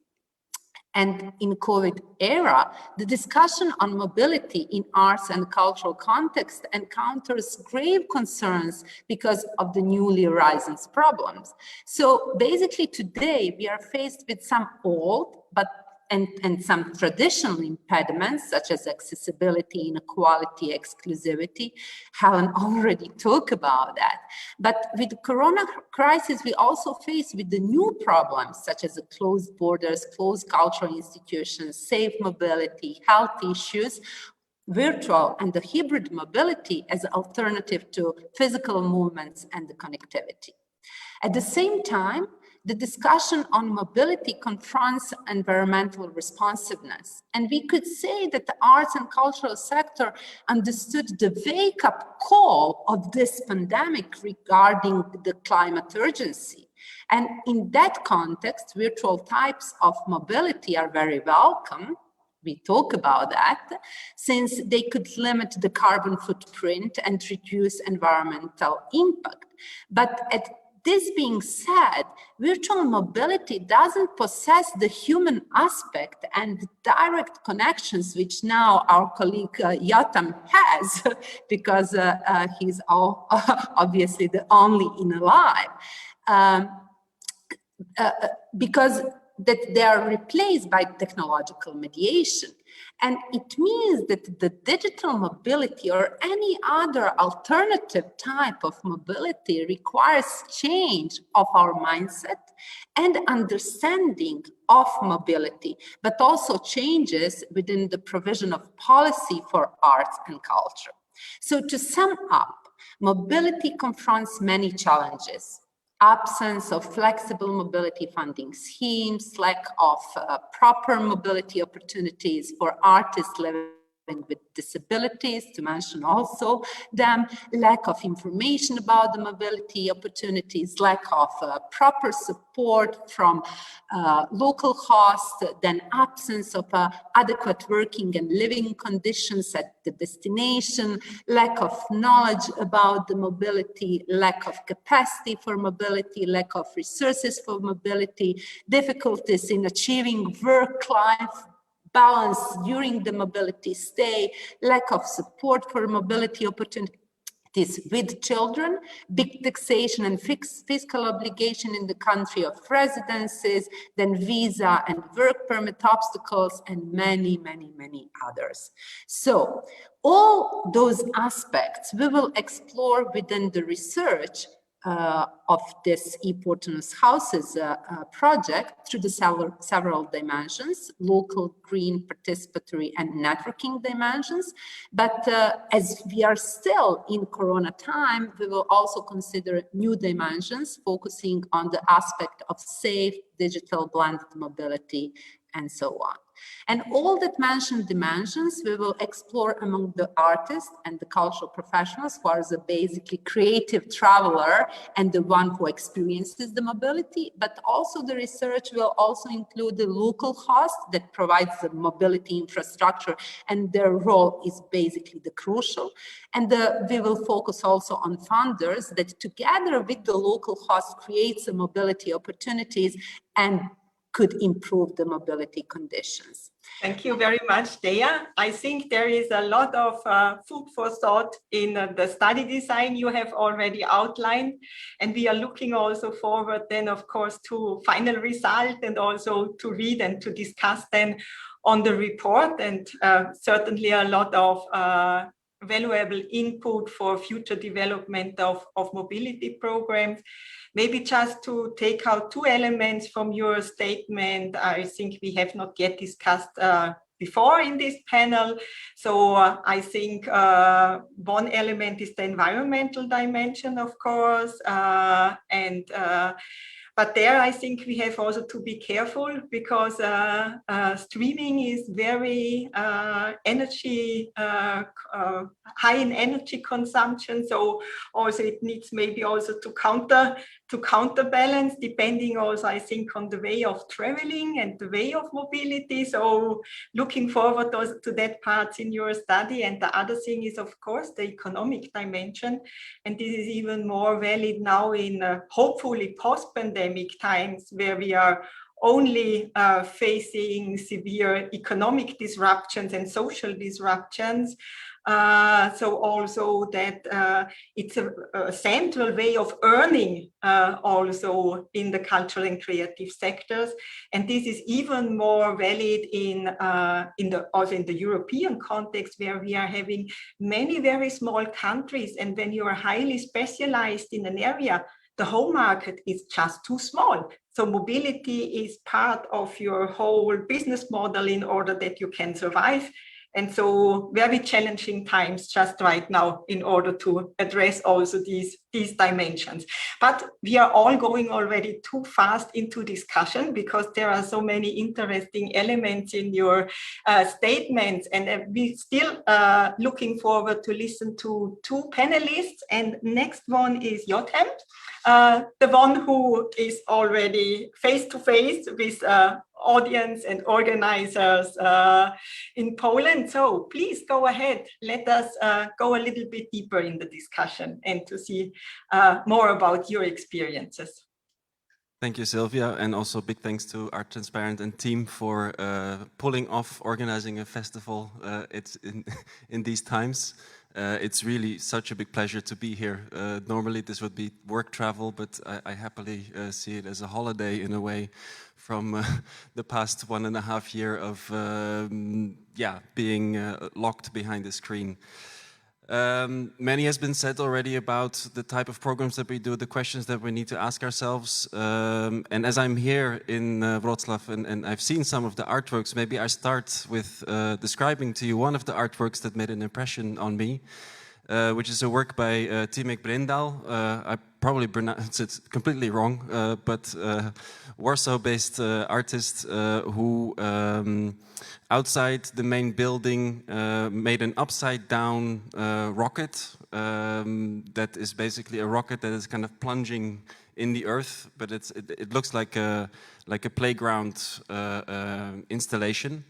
And in COVID era, the discussion on mobility in arts and cultural context encounters grave concerns because of the newly arisen problems. So basically today we are faced with some old and some traditional impediments, such as accessibility, inequality, exclusivity. Helene already talked about that. But with the corona crisis, we also face with the new problems, such as the closed borders, closed cultural institutions, safe mobility, health issues, virtual and the hybrid mobility as an alternative to physical movements and the connectivity. At the same time, the discussion on mobility confronts environmental responsiveness. And we could say that the arts and cultural sector understood the wake-up call of this pandemic regarding the climate urgency. And in that context, virtual types of mobility are very welcome, we talk about that, since they could limit the carbon footprint and reduce environmental impact. But this being said, virtual mobility doesn't possess the human aspect and the direct connections which now our colleague Jotham has, because he's obviously the only alive, because that they are replaced by technological mediation. And it means that the digital mobility or any other alternative type of mobility requires change of our mindset and understanding of mobility, but also changes within the provision of policy for arts and culture. So to sum up, mobility confronts many challenges. Absence of flexible mobility funding schemes, lack of proper mobility opportunities for artists living with disabilities, to mention also them, lack of information about the mobility opportunities, lack of proper support from local hosts, then absence of adequate working and living conditions at the destination, lack of knowledge about the mobility, lack of capacity for mobility, lack of resources for mobility, difficulties in achieving work-life balance during the mobility stay, lack of support for mobility opportunities with children, big taxation and fiscal obligation in the country of residences, then visa and work permit obstacles, and many, many, many others. So all those aspects we will explore within the research of this i-Portunus houses project through the several dimensions, local, green, participatory, and networking dimensions. But as we are still in Corona time, we will also consider new dimensions focusing on the aspect of safe digital blended mobility and so on. And all that mentioned dimensions we will explore among the artists and the cultural professionals who are the basically creative traveler and the one who experiences the mobility, but also the research will also include the local host that provides the mobility infrastructure, and their role is basically the crucial. And we will focus also on funders that together with the local host creates the mobility opportunities and could improve the mobility conditions. Thank you very much, Dea. I think there is a lot of food for thought in the study design you have already outlined. And we are looking also forward then, of course, to final result and also to read and to discuss then on the report, and certainly a lot of valuable input for future development of mobility programs. Maybe just to take out two elements from your statement, I think we have not yet discussed before in this panel. So I think one element is the environmental dimension, of course, but there I think we have also to be careful, because streaming is very energy, high in energy consumption. So also it needs maybe also to counterbalance, depending also, I think, on the way of traveling and the way of mobility. So looking forward also to that part in your study. And the other thing is, of course, the economic dimension. And this is even more valid now in hopefully post-pandemic times, where we are only facing severe economic disruptions and social disruptions. So also that it's a central way of earning also in the cultural and creative sectors. And this is even more valid also in the European context, where we are having many very small countries. And when you are highly specialized in an area, the home market is just too small. So mobility is part of your whole business model in order that you can survive. And so very challenging times just right now in order to address also these dimensions. But we are all going already too fast into discussion, because there are so many interesting elements in your statements. And we still looking forward to listen to two panelists. And next one is Jotham, the one who is already face to face with audience and organizers in Poland. So please go ahead. Let us go a little bit deeper in the discussion and to see more about your experiences. Thank you, Sylvia, and also big thanks to Art Transparent and team for pulling off organizing a festival. It's in these times. It's really such a big pleasure to be here. Normally this would be work travel, but I happily see it as a holiday in a way from the past 1.5 years of being locked behind the screen. Many has been said already about the type of programs that we do, the questions that we need to ask ourselves. And as I'm here in Wrocław and I've seen some of the artworks, maybe I start with describing to you one of the artworks that made an impression on me, which is a work by Timek Brendal. I probably pronounce it completely wrong, but Warsaw-based artist who outside the main building made an upside-down rocket that is basically a rocket that is kind of plunging in the earth, but it looks like a playground installation.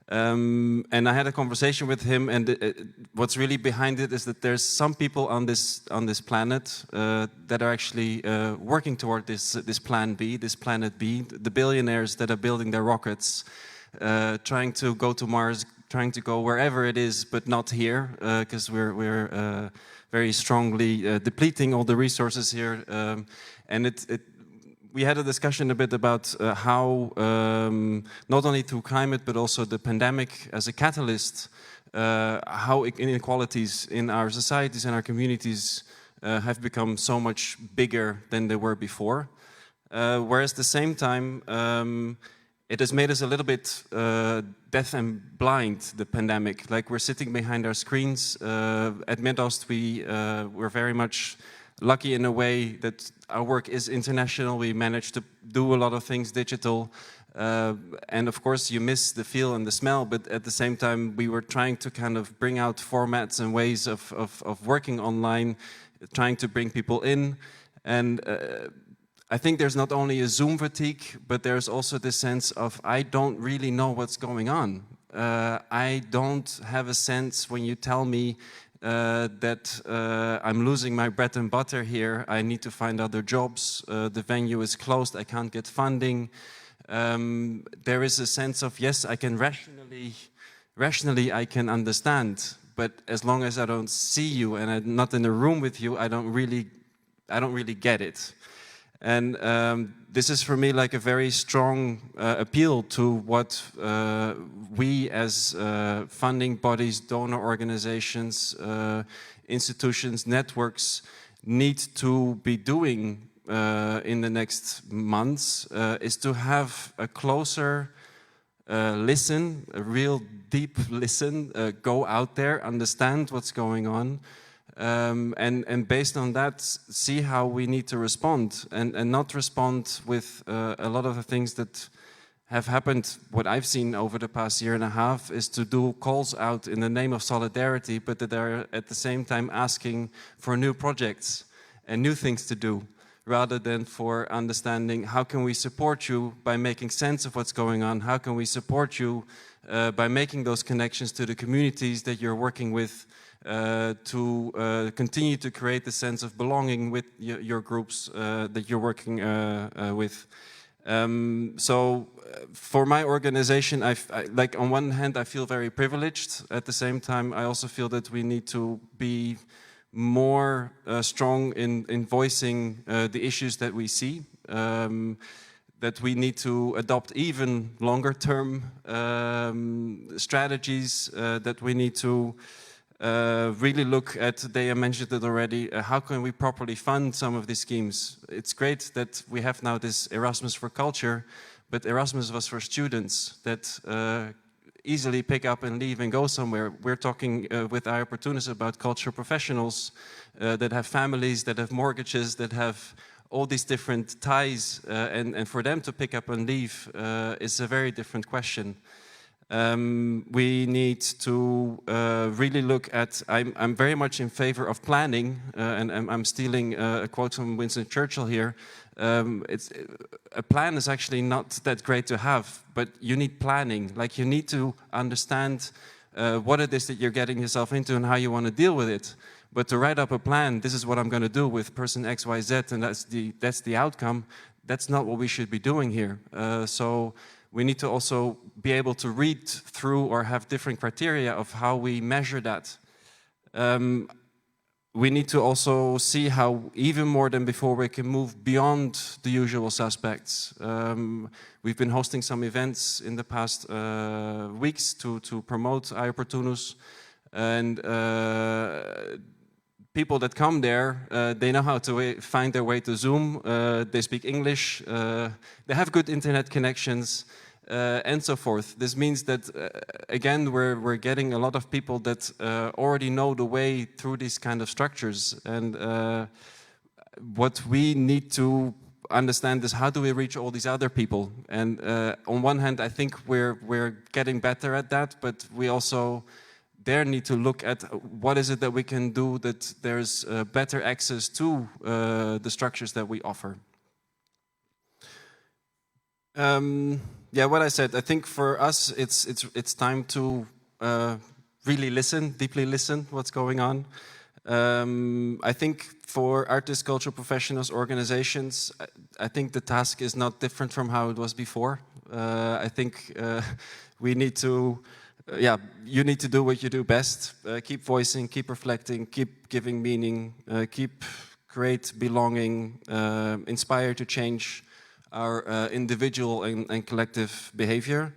And I had a conversation with him, and what's really behind it is that there's some people on this planet that are actually working toward this plan B, this planet B, the billionaires that are building their rockets, trying to go to Mars, trying to go wherever it is, but not here, because we're very strongly depleting all the resources here. And we had a discussion a bit about how, not only through climate, but also the pandemic as a catalyst, how inequalities in our societies and our communities have become so much bigger than they were before. Whereas at the same time, it has made us a little bit deaf and blind, the pandemic. Like, we're sitting behind our screens. At MitOst, we're very much lucky in a way that our work is international. We managed to do a lot of things digital. And of course, you miss the feel and the smell, but at the same time, we were trying to kind of bring out formats and ways of working online, trying to bring people in. And I think there's not only a Zoom fatigue, but there's also this sense of, I don't really know what's going on. I don't have a sense when you tell me that I'm losing my bread and butter here, I need to find other jobs, the venue is closed, I can't get funding. There is a sense of, yes, I can rationally I can understand, but as long as I don't see you and I'm not in a room with you, I don't really get it. And this is for me like a very strong appeal to what we as funding bodies, donor organizations, institutions, networks need to be doing in the next months is to have a closer listen, a real deep listen, go out there, understand what's going on. And based on that, see how we need to respond and not respond with a lot of the things that have happened. What I've seen over the past 1.5 years is to do calls out in the name of solidarity, but that are at the same time asking for new projects and new things to do, rather than for understanding how can we support you by making sense of what's going on, how can we support you by making those connections to the communities that you're working with, to continue to create the sense of belonging with your groups that you're working with. So for my organization, like on one hand, I feel very privileged. At the same time, I also feel that we need to be more strong in voicing the issues that we see, that we need to adopt even longer term strategies, that we need to really look at, they mentioned it already, how can we properly fund some of these schemes? It's great that we have now this Erasmus for Culture, but Erasmus was for students that easily pick up and leave and go somewhere. We're talking with i-Portunus about cultural professionals that have families, that have mortgages, that have all these different ties, and for them to pick up and leave is a very different question. We need to really look at, I'm very much in favor of planning, and I'm stealing a quote from Winston Churchill here, A plan is actually not that great to have, but you need planning. Like, you need to understand what it is that you're getting yourself into and how you want to deal with it. But to write up a plan, this is what I'm going to do with person X, Y, Z, and that's the outcome. That's not what we should be doing here. So we need to also be able to read through or have different criteria of how we measure that. We need to also see how, even more than before, we can move beyond the usual suspects. We've been hosting some events in the past weeks to promote i-Portunus, and people that come there, they know how to find their way to Zoom, they speak English, they have good internet connections, and so forth. This means that, again, we're getting a lot of people that already know the way through these kind of structures. And what we need to understand is, how do we reach all these other people? And on one hand, I think we're getting better at that, but we also there need to look at what is it that we can do that there's better access to the structures that we offer. Yeah, what I said, I think for us it's time to really listen, deeply listen what's going on. I think for artists, cultural professionals, organizations, I think the task is not different from how it was before. I think we need to, you need to do what you do best. Keep voicing, keep reflecting, keep giving meaning, create belonging, inspire to change our individual and collective behavior.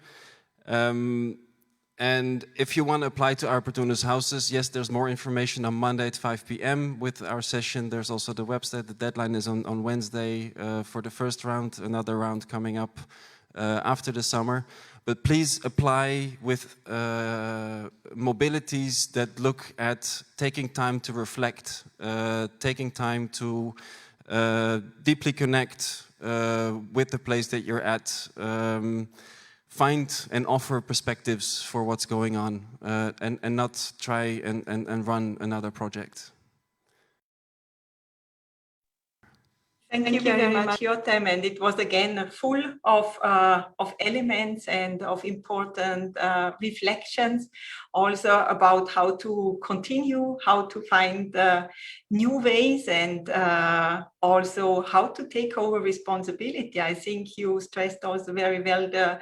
And if you want to apply to i-Portunus houses, yes, there's more information on Monday at 5 p.m. with our session. There's also the website. The deadline is on Wednesday for the first round, another round coming up after the summer. But please apply with mobilities that look at taking time to reflect, taking time to deeply connect with the place that you're at, find and offer perspectives for what's going on, and not try and run another project. Thank you very much, Jotham, and it was again full of elements and of important reflections, also about how to continue, how to find new ways, and also how to take over responsibility. I think you stressed also very well the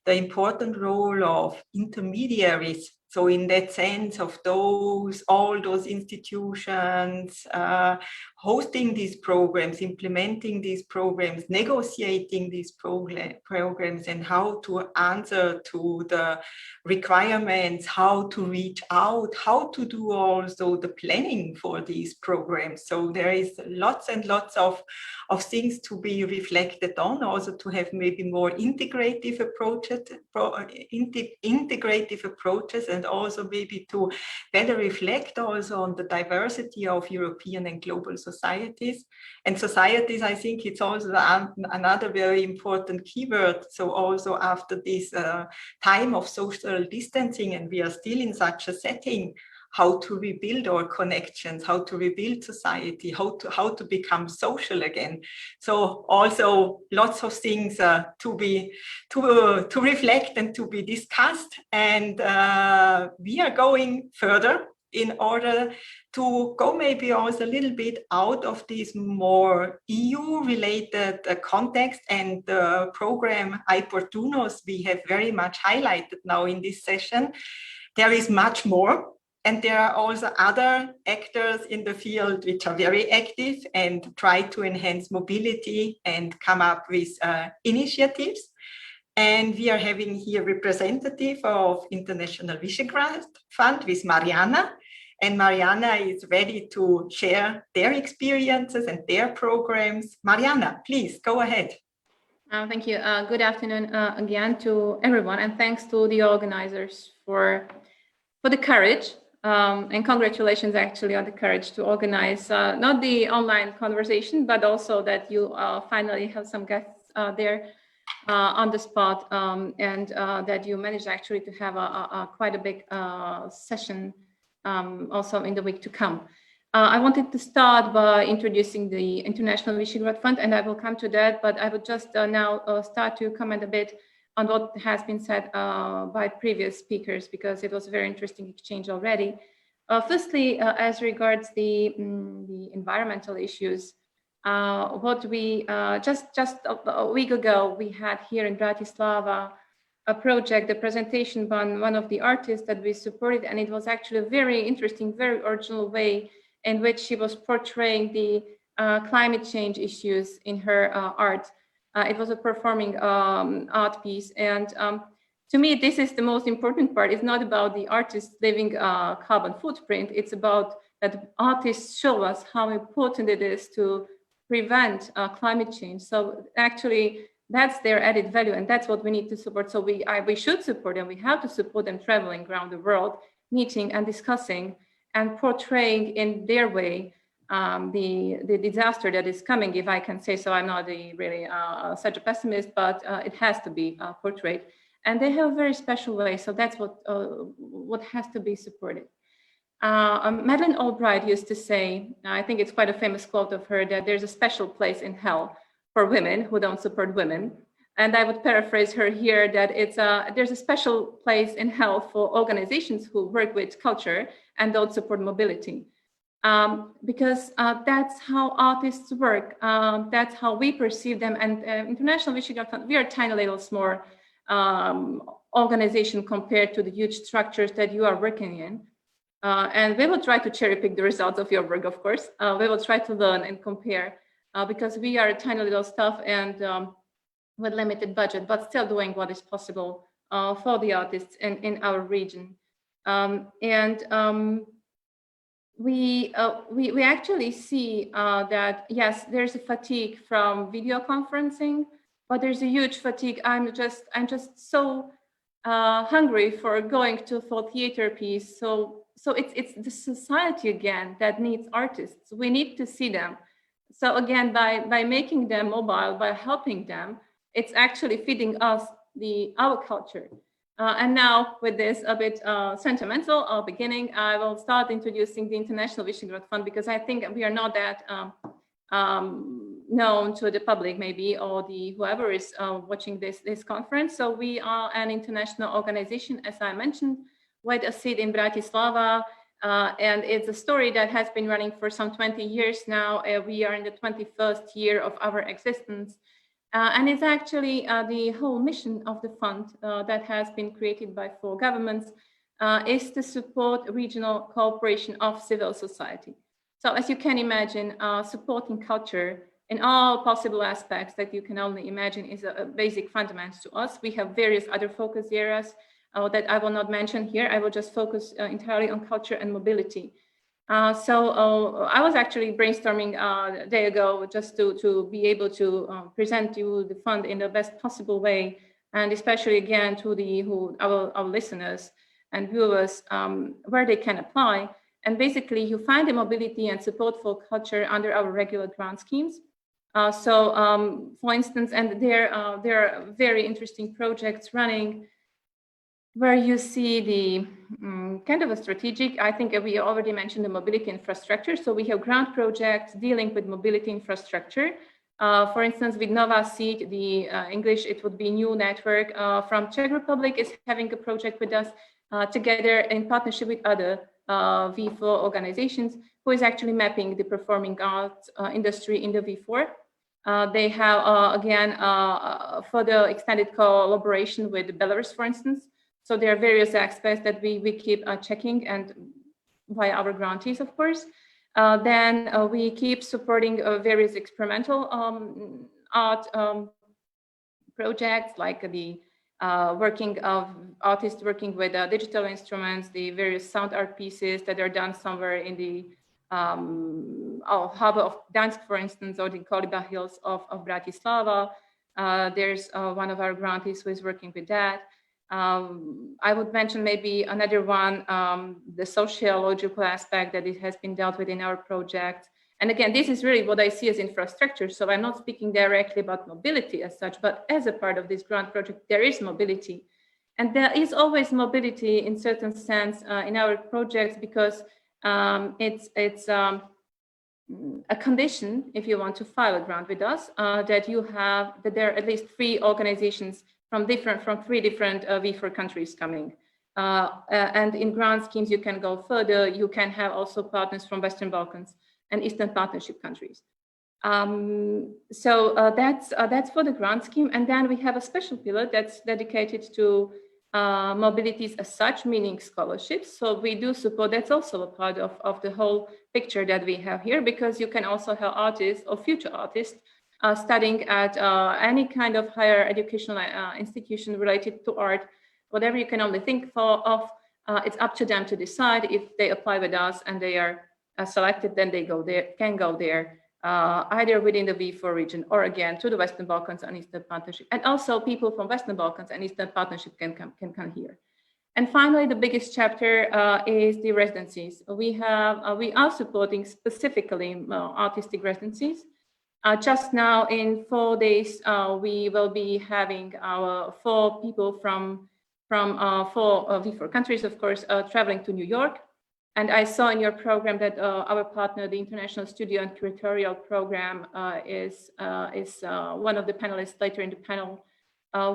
important role of intermediaries. So in that sense of all those institutions hosting these programs, implementing these programs, negotiating these programs, and how to answer to the requirements, how to reach out, how to do also the planning for these programs. So there is lots and lots of things to be reflected on, also to have maybe more integrative approaches, and also maybe to better reflect also on the diversity of European and global societies. And societies, I think it's also another very important keyword. So also after this time of social distancing, and we are still in such a setting, how to rebuild our connections, how to rebuild society, how to become social again. So also lots of things to reflect and to be discussed. And we are going further in order to go maybe also a little bit out of this more EU-related context, and the program i-Portunus we have very much highlighted now in this session. There is much more. And there are also other actors in the field which are very active and try to enhance mobility and come up with initiatives. And we are having here representative of International Visegrad Fund with Marianna. And Marianna is ready to share their experiences and their programs. Marianna, please go ahead. Thank you. Good afternoon again to everyone, and thanks to the organizers for the courage. And congratulations actually on the courage to organize not the online conversation, but also that you finally have some guests there on the spot, and that you managed actually to have quite a big session also in the week to come. I wanted to start by introducing the International Visegrad Fund, and I will come to that, but I would just now start to comment a bit on what has been said by previous speakers, because it was a very interesting exchange already. Firstly, as regards the environmental issues, what we just a week ago, we had here in Bratislava a project, a presentation by one of the artists that we supported, and it was actually a very interesting, very original way in which she was portraying the climate change issues in her art. It was a performing art piece, and to me, this is the most important part. It's not about the artist leaving a carbon footprint. It's about that artists show us how important it is to prevent climate change. So actually, that's their added value, and that's what we need to support. So we should support them. We have to support them traveling around the world, meeting and discussing and portraying in their way the disaster that is coming, if I can say so. I'm not really such a pessimist, but it has to be portrayed. And they have a very special way, so that's what has to be supported. Madeleine Albright used to say, I think it's quite a famous quote of her, that there's a special place in hell for women who don't support women. And I would paraphrase her here that there's a special place in hell for organizations who work with culture and don't support mobility. Because that's how artists work. That's how we perceive them. And International Visegrad Fund, we are a tiny little small organization compared to the huge structures that you are working in. And we will try to cherry pick the results of your work, of course. We will try to learn and compare because we are a tiny little staff and with limited budget, but still doing what is possible for the artists in our region. We actually see that, yes, there's a fatigue from video conferencing, but there's a huge fatigue. I'm just so hungry for going to for theater piece. So it's the society again that needs artists. We need to see them. So again, by making them mobile, by helping them, it's actually feeding us our culture. And now with this a bit sentimental beginning, I will start introducing the International Visegrad Fund, because I think we are not that known to the public maybe, or whoever is watching this conference. So we are an international organization, as I mentioned, with a seat in Bratislava. And it's a story that has been running for some 20 years now. We are in the 21st year of our existence. And it's actually the whole mission of the fund that has been created by 4 governments is to support regional cooperation of civil society. So as you can imagine, supporting culture in all possible aspects that you can only imagine is a basic fundament to us. We have various other focus areas that I will not mention here. I will just focus entirely on culture and mobility. So I was actually brainstorming a day ago just to be able to present you the fund in the best possible way, and especially again to our listeners and viewers where they can apply. And basically you find the mobility and support for culture under our regular grant schemes. For instance, and there are very interesting projects running where you see the kind of a strategic, I think we already mentioned the mobility infrastructure. So we have grant projects dealing with mobility infrastructure. For instance, with Nova Seat, the English, it would be new network from Czech Republic is having a project with us together in partnership with other V4 organizations who is actually mapping the performing arts industry in the V4. They have, again, further extended collaboration with Belarus, for instance. So there are various aspects that we keep checking, and by our grantees, of course. Then we keep supporting various experimental art projects, like the artists working with digital instruments, the various sound art pieces that are done somewhere in the harbor of Gdańsk, for instance, or the Koliba Hills of Bratislava. There's one of our grantees who is working with that. I would mention maybe another one, the sociological aspect that it has been dealt with in our project. And again, this is really what I see as infrastructure. So I'm not speaking directly about mobility as such, but as a part of this grant project, there is mobility. And there is always mobility in certain sense in our projects, because It's a condition, if you want to file a grant with us, that there are at least 3 organizations from 3 different V4 countries coming. And in grant schemes, you can go further. You can have also partners from Western Balkans and Eastern Partnership countries. So that's for the grant scheme. And then we have a special pillar that's dedicated to mobilities as such, meaning scholarships. So we do support, that's also a part of the whole picture that we have here, because you can also have artists or future artists studying at any kind of higher educational institution related to art, whatever you can only think of. It's up to them to decide. If they apply with us and they are selected, then they can go there. Either within the V4 region or again to the Western Balkans and Eastern Partnership. And also people from Western Balkans and Eastern Partnership can come here. And finally, the biggest chapter is the residencies. We are supporting specifically artistic residencies. Just now in 4 days, we will be having our 4 people from 4 V4 countries, of course, traveling to New York. And I saw in your program that our partner, the International Studio and Curatorial Program, is one of the panelists later in the panel.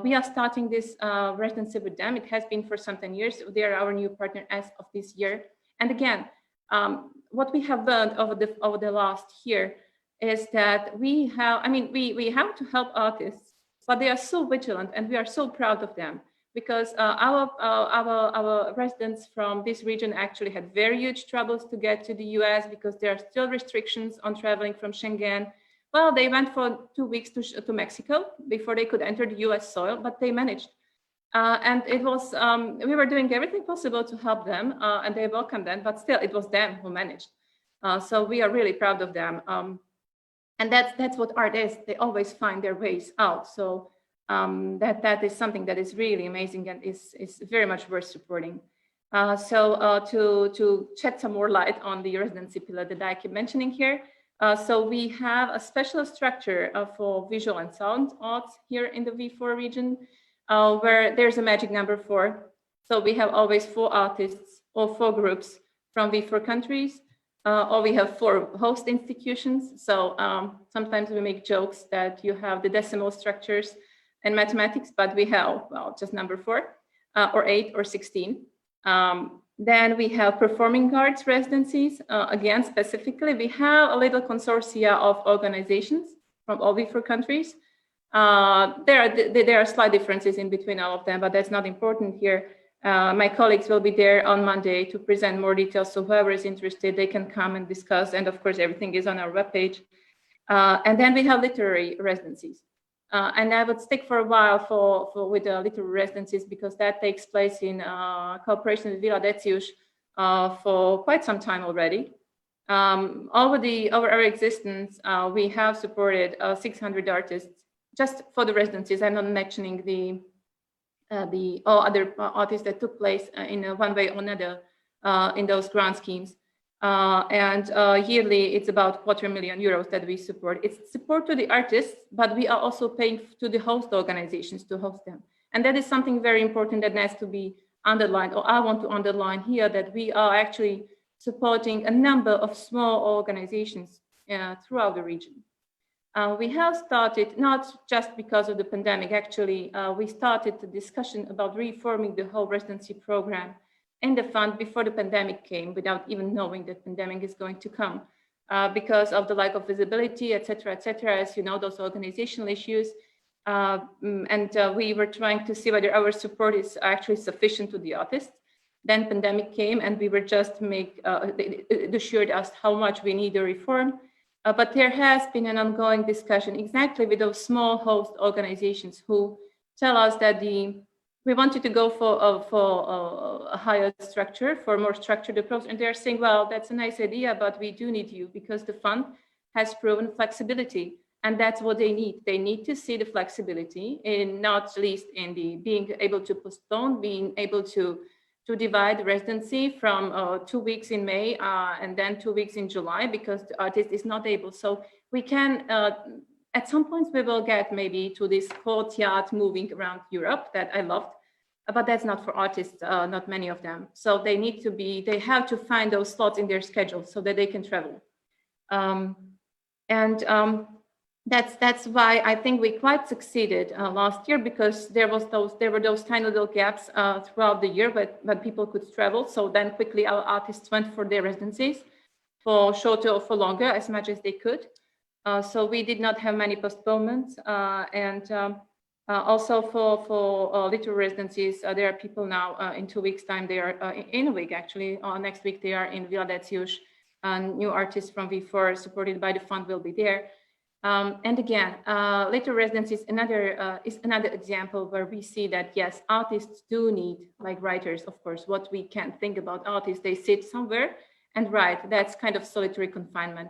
We are starting this residency with them. It has been for some 10 years. They are our new partner as of this year. And again, what we have learned over the last year is that we have to help artists, but they are so vigilant and we are so proud of them. Because our residents from this region actually had very huge troubles to get to the US because there are still restrictions on traveling from Schengen. Well, they went for 2 weeks to Mexico before they could enter the US soil, but they managed. And it was, we were doing everything possible to help them and they welcomed them, but still it was them who managed. So we are really proud of them. And that's what art is. They always find their ways out. So that is something that is really amazing and is very much worth supporting. So to shed some more light on the residency pillar that I keep mentioning here. So we have a special structure for visual and sound arts here in the V4 region, where there's a magic number 4. So we have always 4 artists or 4 groups from V4 countries, or we have 4 host institutions. So sometimes we make jokes that you have the decimal structures and mathematics, but we have, well, just number 4 or 8 or 16. Then we have performing arts residencies. Again, specifically, we have a little consortia of organizations from all V4 countries. There are slight differences in between all of them, but that's not important here. My colleagues will be there on Monday to present more details. So whoever is interested, they can come and discuss. And of course, everything is on our webpage. And then we have literary residencies. And I would stick for a while with the literary residencies because that takes place in cooperation with Vidović for quite some time already. Over our existence, we have supported 600 artists just for the residencies. I'm not mentioning the other artists that took place in one way or another in those grant schemes. And yearly, it's about €250,000 that we support. It's support to the artists, but we are also paying to the host organizations to host them. And that is something very important that has to be underlined, or I want to underline here, that we are actually supporting a number of small organizations throughout the region. We have started, not just because of the pandemic, actually, we started the discussion about reforming the whole residency program in the fund before the pandemic came, without even knowing that pandemic is going to come because of the lack of visibility, et cetera, as you know, those organizational issues. We were trying to see whether our support is actually sufficient to the artists. Then pandemic came and we were just it assured us how much we need a reform. But there has been an ongoing discussion exactly with those small host organizations who tell us that we wanted to go for a higher structure, for a more structured approach. And they're saying, well, that's a nice idea, but we do need you because the fund has proven flexibility. And that's what they need. They need to see the flexibility, in not least in the being able to postpone, being able to divide the residency from 2 weeks in May and then 2 weeks in July because the artist is not able. So we can, at some points we will get maybe to this courtyard moving around Europe that I loved. but that's not for artists, not many of them. So they have to find those slots in their schedule so that they can travel. That's why I think we quite succeeded last year, because there were those tiny little gaps throughout the year, but people could travel. So then quickly our artists went for their residencies, for shorter or for longer, as much as they could. So we did not have many postponements, also for literary residencies, there are people now in 2 weeks' time. They are in a week actually. Next week they are in Vidović. New artists from V4 supported by the fund will be there. And again, literary residency is another example where we see that yes, artists do need, like writers, of course. What we can think about artists, they sit somewhere and write. That's kind of solitary confinement.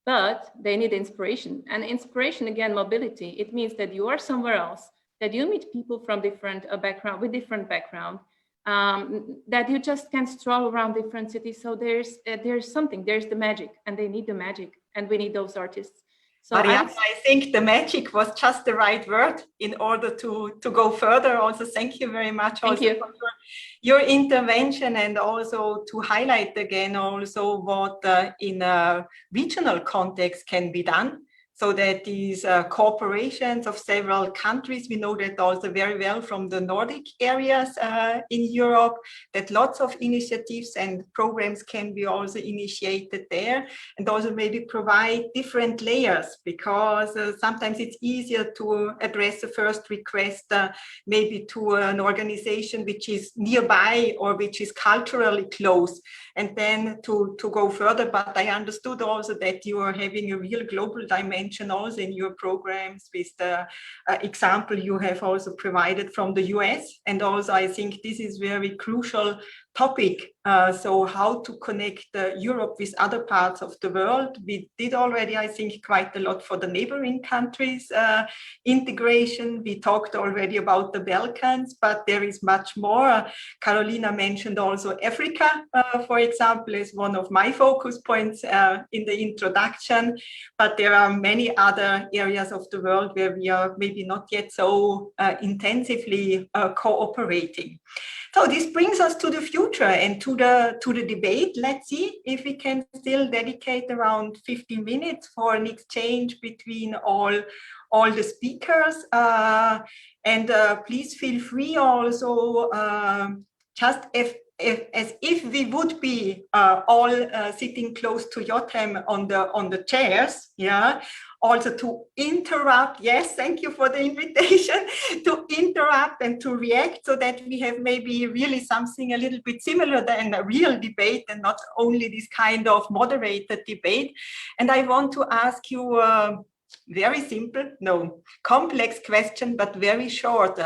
But they need inspiration, and inspiration, again, mobility. It means that you are somewhere else, that you meet people from different background, with different background, that you just can stroll around different cities. So there's the magic, and they need the magic, and we need those artists. So Marianna, I think the magic was just the right word in order to go further. Also, thank you very much for your intervention, and also to highlight again also what in a regional context can be done. So that these cooperations of several countries, we know that also very well from the Nordic areas in Europe, that lots of initiatives and programs can be also initiated there, and also maybe provide different layers, because sometimes it's easier to address the first request maybe to an organization which is nearby or which is culturally close, and then to go further. But I understood also that you are having a real global dimension also in your programs, with the example you have also provided from the US. And also I think this is very crucial topic. So how to connect Europe with other parts of the world. We did already, I think, quite a lot for the neighboring countries integration. We talked already about the Balkans, but there is much more. Carolina mentioned also Africa, for example, as one of my focus points in the introduction. But there are many other areas of the world where we are maybe not yet so intensively cooperating. So this brings us to the future and to the debate. Let's see if we can still dedicate around 15 minutes for an exchange between all the speakers. And please feel free also, just as if we would be all sitting close to Jotham on the chairs, yeah. Also to interrupt, yes, thank you for the invitation, to interrupt and to react, so that we have maybe really something a little bit similar than a real debate, and not only this kind of moderated debate. And I want to ask you a very simple, no, complex question, but very short.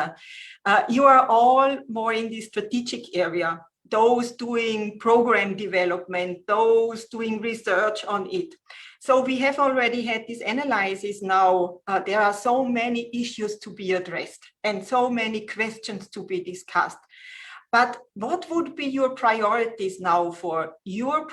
You are all more in the strategic area, those doing program development, those doing research on it. So we have already had this analysis now. There are so many issues to be addressed and so many questions to be discussed. But what would be your priorities now for your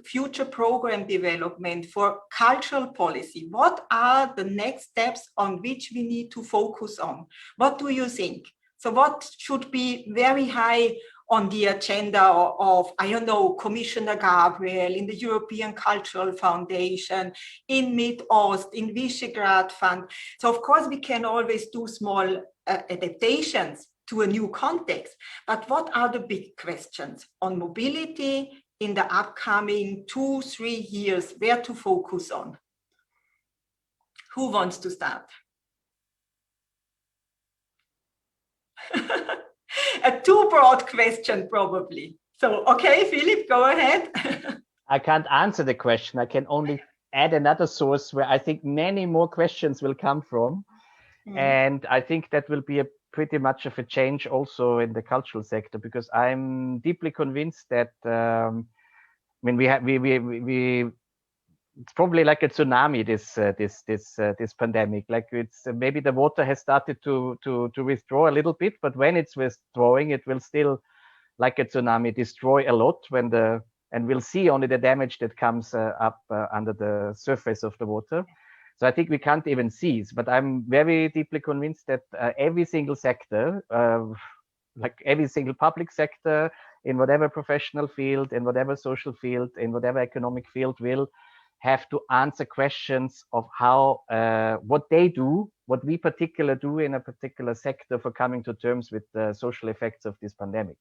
future program development, for cultural policy? What are the next steps on which we need to focus on? What do you think? So what should be very high on the agenda of, I don't know, Commissioner Gabriel, in the European Cultural Foundation, in MitOst, in Visegrad Fund? So of course we can always do small adaptations to a new context, but what are the big questions on mobility in the upcoming 2-3 years, where to focus on? Who wants to start? A too broad question, probably. So, okay, Philipp, go ahead. I can't answer the question. I can only add another source where I think many more questions will come from. And I think that will be a pretty much of a change also in the cultural sector, because I'm deeply convinced that it's probably like a tsunami, this pandemic. Like it's maybe the water has started to withdraw a little bit, but when it's withdrawing, it will still, like a tsunami, destroy a lot and we'll see only the damage that comes up under the surface of the water. So I think we can't even seize, but I'm very deeply convinced that every single sector, like every single public sector, in whatever professional field, in whatever social field, in whatever economic field, will have to answer questions of how, what they do, what we particularly do in a particular sector for coming to terms with the social effects of this pandemic.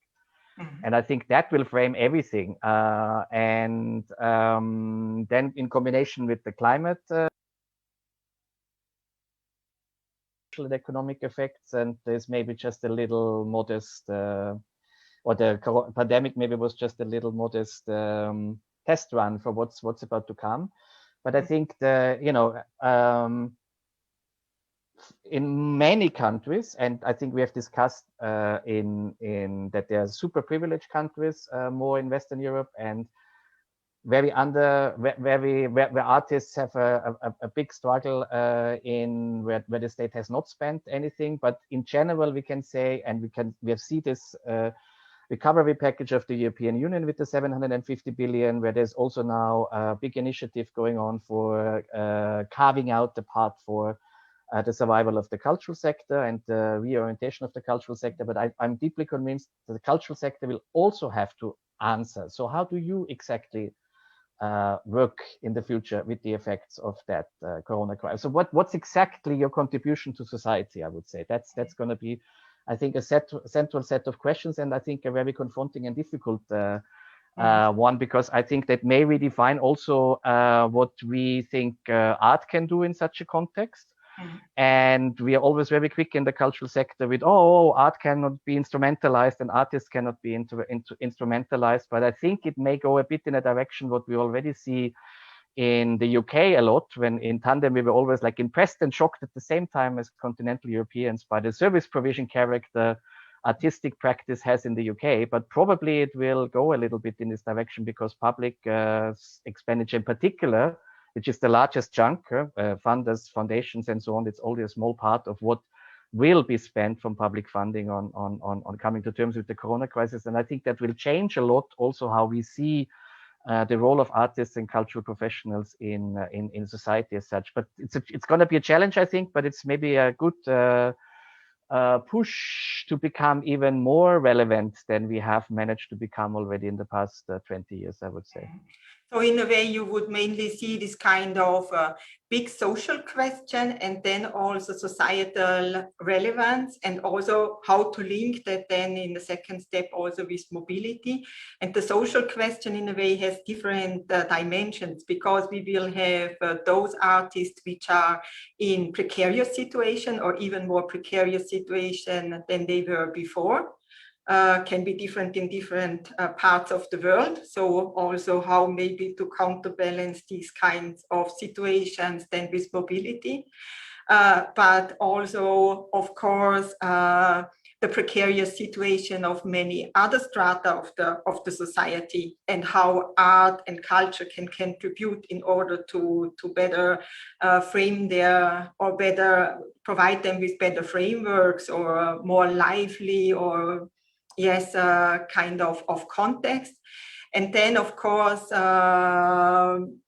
And I think that will frame everything. Then in combination with the climate, social and economic effects, and there's maybe just a little modest, or the pandemic maybe was just a little modest test run for what's about to come. But I think in many countries, and I think we have discussed in that there are super privileged countries more in Western Europe, and where artists have a big struggle in where the state has not spent anything. But in general, we can say, and we have seen this recovery package of the European Union with the 750 billion, where there's also now a big initiative going on for carving out the part for the survival of the cultural sector and the reorientation of the cultural sector. But I'm deeply convinced that the cultural sector will also have to answer. So how do you exactly work in the future with the effects of that corona crisis? So what's exactly your contribution to society? I would say that's going to be, I think, a central set of questions, and I think a very confronting and difficult one, because I think that may redefine also what we think art can do in such a context. And we are always very quick in the cultural sector with, art cannot be instrumentalized and artists cannot be instrumentalized. But I think it may go a bit in a direction what we already see in the UK a lot, when in tandem we were always like impressed and shocked at the same time as continental Europeans by the service provision character artistic practice has in the UK. But probably it will go a little bit in this direction, because public expenditure in particular, which is the largest chunk, funders, foundations, and so on, it's only a small part of what will be spent from public funding on coming to terms with the corona crisis. And I think that will change a lot also how we see the role of artists and cultural professionals in society as such. But it's going to be a challenge, I think, but it's maybe a good push to become even more relevant than we have managed to become already in the past 20 years, I would say. So in a way, you would mainly see this kind of big social question, and then also societal relevance, and also how to link that then in the second step also with mobility. And the social question in a way has different dimensions, because we will have those artists which are in precarious situation, or even more precarious situation than they were before. Can be different in different parts of the world. So also how maybe to counterbalance these kinds of situations then with mobility. But also, of course, the precarious situation of many other strata of the society, and how art and culture can contribute in order to better frame their, or better provide them with better frameworks, or more lively, or kind of context. And then, of course,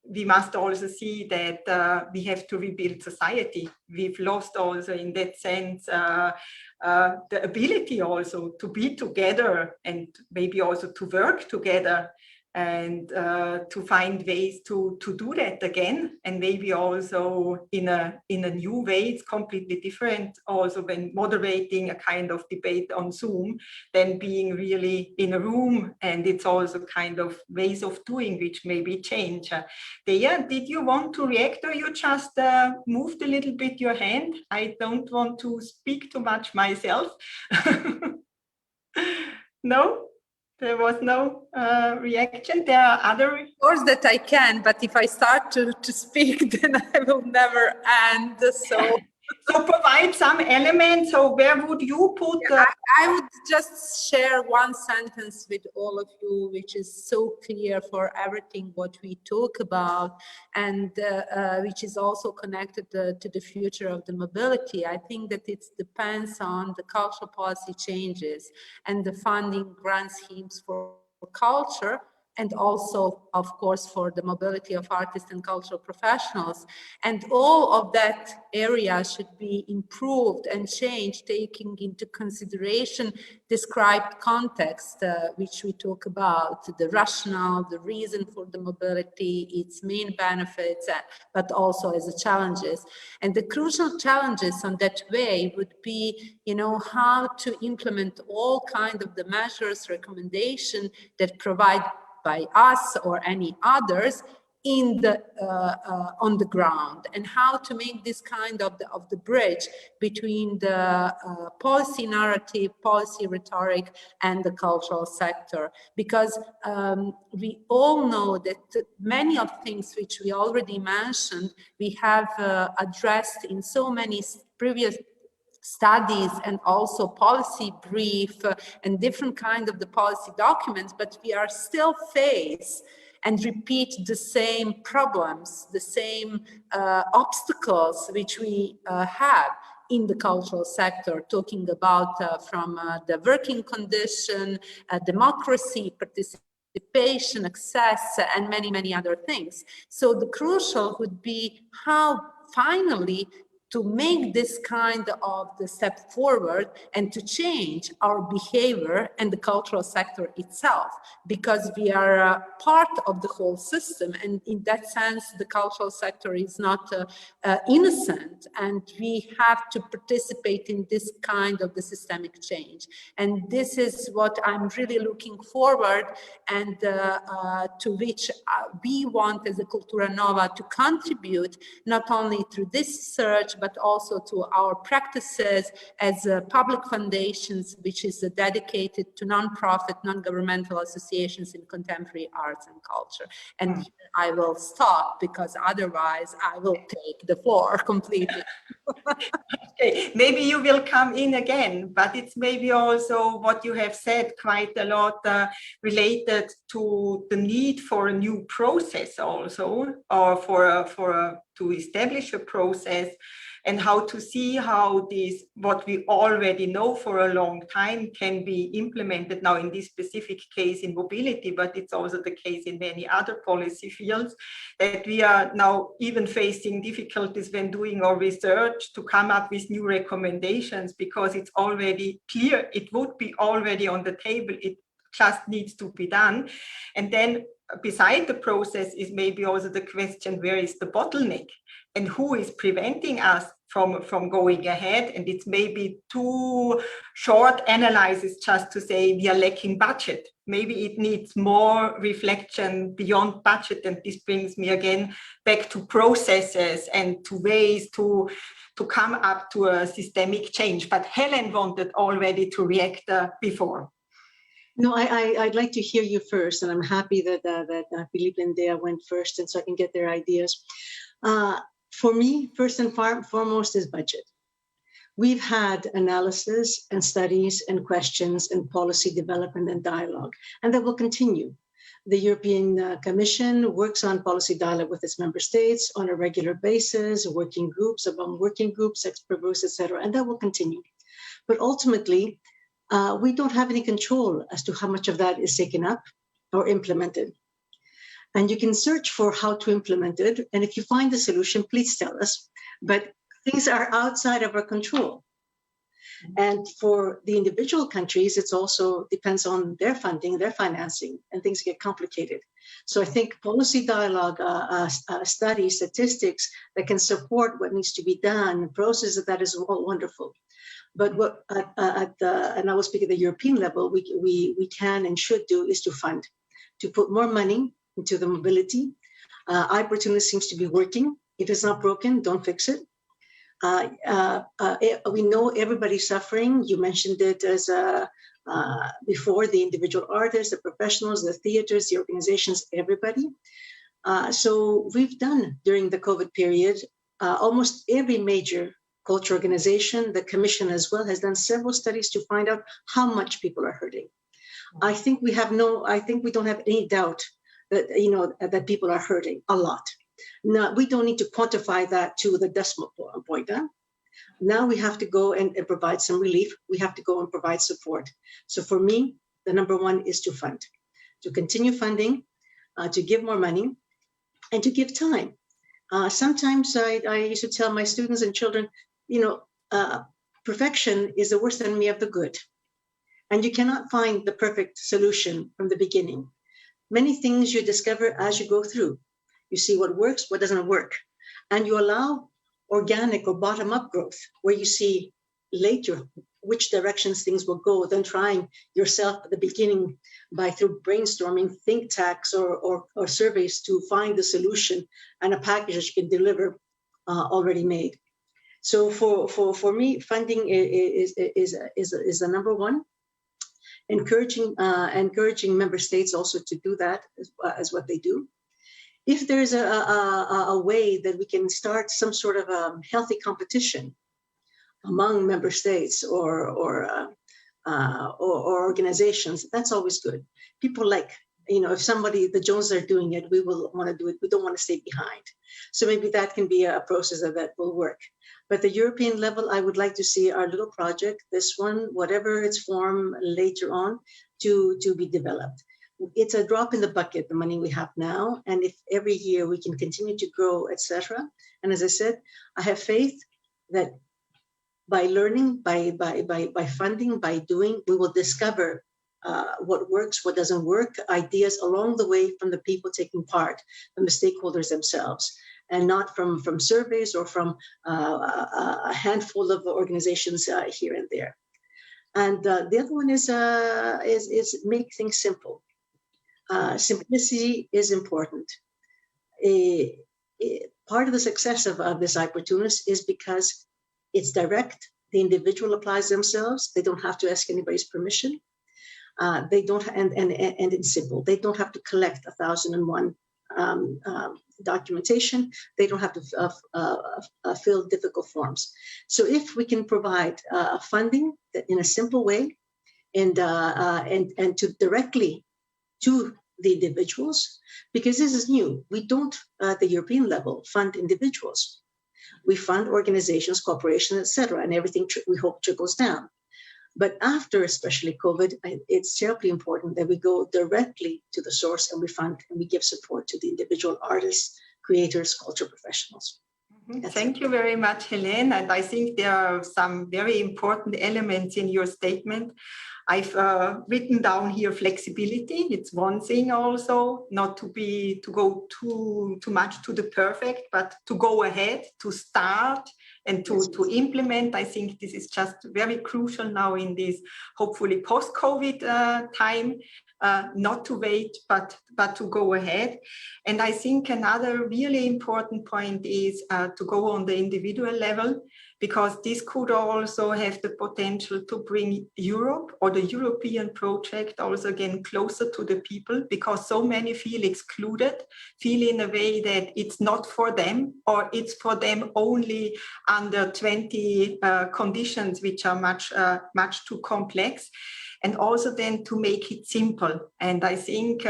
we must also see that we have to rebuild society. We've lost also in that sense the ability also to be together, and maybe also to work together, and to find ways to do that again, and maybe also in a new way. It's completely different also when moderating a kind of debate on Zoom than being really in a room, and it's also kind of ways of doing which maybe change. Dea, did you want to react, or you just moved a little bit your hand? I don't want to speak too much myself. No? There was no reaction. There are other... Of course that I can, but if I start to speak, then I will never end. So So provide some elements. So where would you put? I would just share one sentence with all of you, which is so clear for everything what we talk about, and which is also connected to the future of the mobility. I think that it depends on the cultural policy changes and the funding grant schemes for culture and also, of course, for the mobility of artists and cultural professionals. And all of that area should be improved and changed, taking into consideration described context, which we talk about, the rationale, the reason for the mobility, its main benefits, but also as the challenges. And the crucial challenges on that way would be, how to implement all kinds of the measures, recommendation that provide by us or any others in the on the ground, and how to make this kind of the bridge between the policy narrative, policy rhetoric, and the cultural sector. Because we all know that many of things which we already mentioned, we have addressed in so many previous studies and also policy brief and different kind of the policy documents, but we are still faced and repeat the same problems, the same obstacles which we have in the cultural sector, talking about from the working condition, democracy, participation, access, and many, many other things. So the crucial would be how finally to make this kind of the step forward and to change our behavior and the cultural sector itself, because we are part of the whole system. And in that sense, the cultural sector is not innocent, and we have to participate in this kind of the systemic change. And this is what I'm really looking forward, and to which we want as a Kultura Nova to contribute, not only through this search, but also to our practices as public foundations, which is dedicated to non-profit, non-governmental associations in contemporary arts and culture. And here I will stop, because otherwise I will take the floor completely. Okay, maybe you will come in again, but it's maybe also what you have said quite a lot related to the need for a new process also, or to establish a process, and how to see how this, what we already know for a long time, can be implemented now in this specific case in mobility, but it's also the case in many other policy fields, that we are now even facing difficulties when doing our research to come up with new recommendations, because it's already clear, it would be already on the table, it just needs to be done. And then beside the process is maybe also the question, where is the bottleneck and who is preventing us from going ahead? And it's maybe too short analysis just to say we are lacking budget. Maybe it needs more reflection beyond budget, and this brings me again back to processes and to ways to come up to a systemic change. But Helen wanted already to react before. No, I'd like to hear you first, and I'm happy that Philipp and Dea went first, and so I can get their ideas. For me, first and foremost is budget. We've had analysis and studies and questions and policy development and dialogue, and that will continue. The European Commission works on policy dialogue with its member states on a regular basis, working groups, among working groups, expert groups, etc., and that will continue. But ultimately, we don't have any control as to how much of that is taken up or implemented. And you can search for how to implement it. And if you find the solution, please tell us. But things are outside of our control. And for the individual countries, it's also depends on their funding, their financing, and things get complicated. So I think policy dialogue, studies, statistics that can support what needs to be done, processes, that is all wonderful. But what and I will speak at the European level, we can and should do is to fund, to put more money into the mobility. i-Portunus seems to be working. If it's not broken, don't fix it. We know everybody's suffering. You mentioned it as before, the individual artists, the professionals, the theaters, the organizations, everybody. So we've done during the COVID period, almost every major culture organization, the Commission as well, has done several studies to find out how much people are hurting. I think we don't have any doubt that, that people are hurting a lot. Now, we don't need to quantify that to the decimal point. Huh? Now we have to go and provide some relief. We have to go and provide support. So for me, the number one is to fund. to continue funding, to give more money, and to give time. Sometimes I used to tell my students and children, perfection is the worst enemy of the good. And you cannot find the perfect solution from the beginning. Many things you discover as you go through. You see what works, what doesn't work. And you allow organic or bottom-up growth, where you see later which directions things will go, than trying yourself at the beginning through brainstorming, think tanks or surveys to find the solution and a package that you can deliver already made. So for me, funding is the number one. Encouraging member states also to do that as what they do. If there's a way that we can start some sort of healthy competition among member states or organizations, that's always good. People like, if the Joneses are doing it, we will want to do it. We don't want to stay behind. So maybe that can be a process that will work. But the European level, I would like to see our little project, this one, whatever its form later on, to be developed. It's a drop in the bucket, the money we have now. And if every year we can continue to grow, etc. And as I said, I have faith that by learning, by funding, by doing, we will discover what works, what doesn't work, ideas along the way from the people taking part, from the stakeholders themselves, and not from surveys or from a handful of organizations here and there. And the other one is make things simple. Simplicity is important. Part of the success of this i-Portunus is because it's direct. The individual applies themselves. They don't have to ask anybody's permission. They don't, and it's simple. They don't have to collect 1,001 documentation. They don't have to fill difficult forms. So if we can provide funding in a simple way, and to directly to the individuals, because this is new. We don't, at the European level, fund individuals. We fund organizations, corporations, etc., and everything we hope trickles down. But after, especially COVID, it's terribly important that we go directly to the source and we fund and we give support to the individual artists, creators, culture professionals. Thank you very much, Helene. And I think there are some very important elements in your statement. I've written down here flexibility. It's one thing also, not to go too much to the perfect, but to go ahead, to start and to implement. I think this is just very crucial now in this hopefully post-COVID time. Not to wait, but to go ahead. And I think another really important point is to go on the individual level, because this could also have the potential to bring Europe or the European project also again closer to the people, because so many feel excluded, feel in a way that it's not for them, or it's for them only under 20 conditions which are much too complex. And also then to make it simple. And I think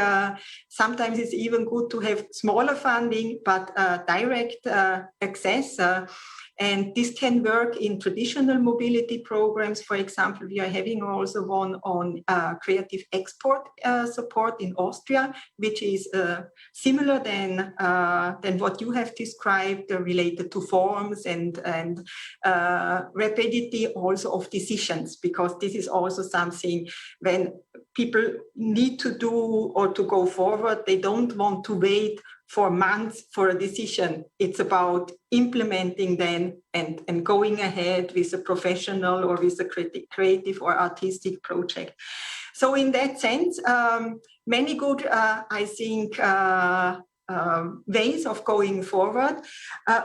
sometimes it's even good to have smaller funding, but direct access. And this can work in traditional mobility programs. For example, we are having also one on creative export support in Austria, which is similar than what you have described, related to forms and rapidity also of decisions, because this is also something when people need to do or to go forward, they don't want to wait for months for a decision. It's about implementing then and going ahead with a professional or with a creative or artistic project. So in that sense, many good, I think, ways of going forward.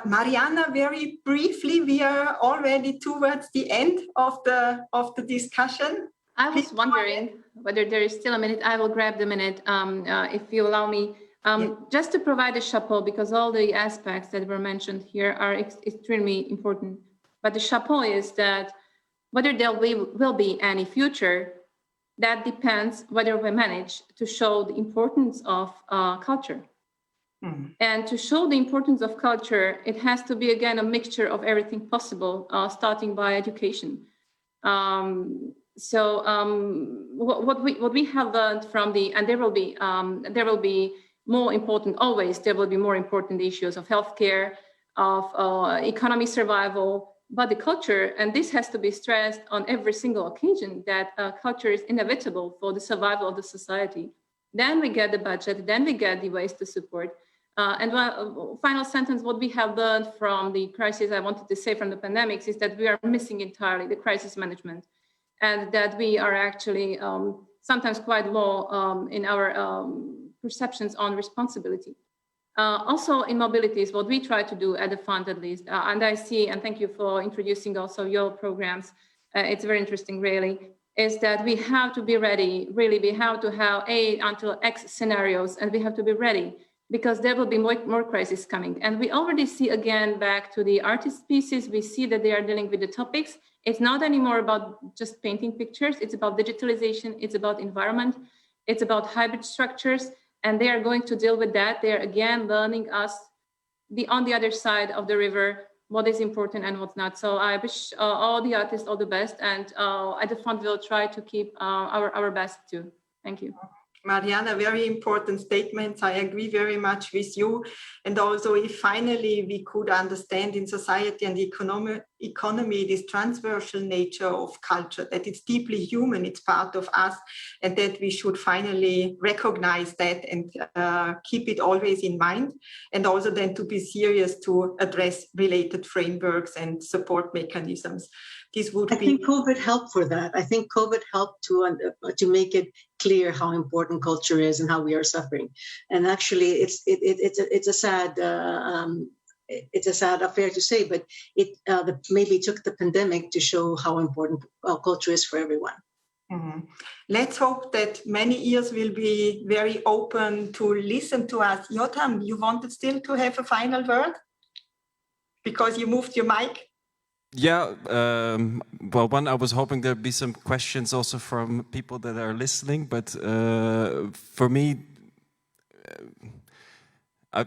Marianna, very briefly, we are already towards the end of the discussion. I was wondering whether there is still a minute. I will grab the minute if you allow me. Just to provide a chapeau, because all the aspects that were mentioned here are extremely important. But the chapeau is that whether there will be any future, that depends whether we manage to show the importance of culture. And to show the importance of culture, it has to be, again, a mixture of everything possible, starting by education. So what we have learned from and there will be more important, always there will be more important issues of healthcare, of economic survival, but the culture, and this has to be stressed on every single occasion, that culture is inevitable for the survival of the society. Then we get the budget, then we get the ways to support. And final sentence, what we have learned from the crisis, I wanted to say from the pandemics, is that we are missing entirely the crisis management, and that we are actually sometimes quite low in our perceptions on responsibility. Also in mobilities, what we try to do at the fund at least, and I see, and thank you for introducing also your programs, it's very interesting really, is that we have to be ready, really we have to have A until X scenarios, and we have to be ready because there will be more crises coming. And we already see again back to the artist pieces, we see that they are dealing with the topics. It's not anymore about just painting pictures, it's about digitalization, it's about environment, it's about hybrid structures, and they are going to deal with that. They are again learning us on the other side of the river, what is important and what's not. So I wish all the artists all the best, and at the fund we'll try to keep our best too. Thank you. Marianna, very important statements. I agree very much with you. And also, if finally we could understand in society and economy this transversal nature of culture, that it's deeply human, it's part of us, and that we should finally recognize that and keep it always in mind, and also then to be serious to address related frameworks and support mechanisms. This would I think COVID helped for that. I think COVID helped to make it clear how important culture is and how we are suffering. And actually, it's a sad affair to say, but it maybe took the pandemic to show how important culture is for everyone. Mm-hmm. Let's hope that many ears will be very open to listen to us. Jotham, you wanted still to have a final word because you moved your mic? Yeah, well, one, I was hoping there'd be some questions also from people that are listening, but for me, I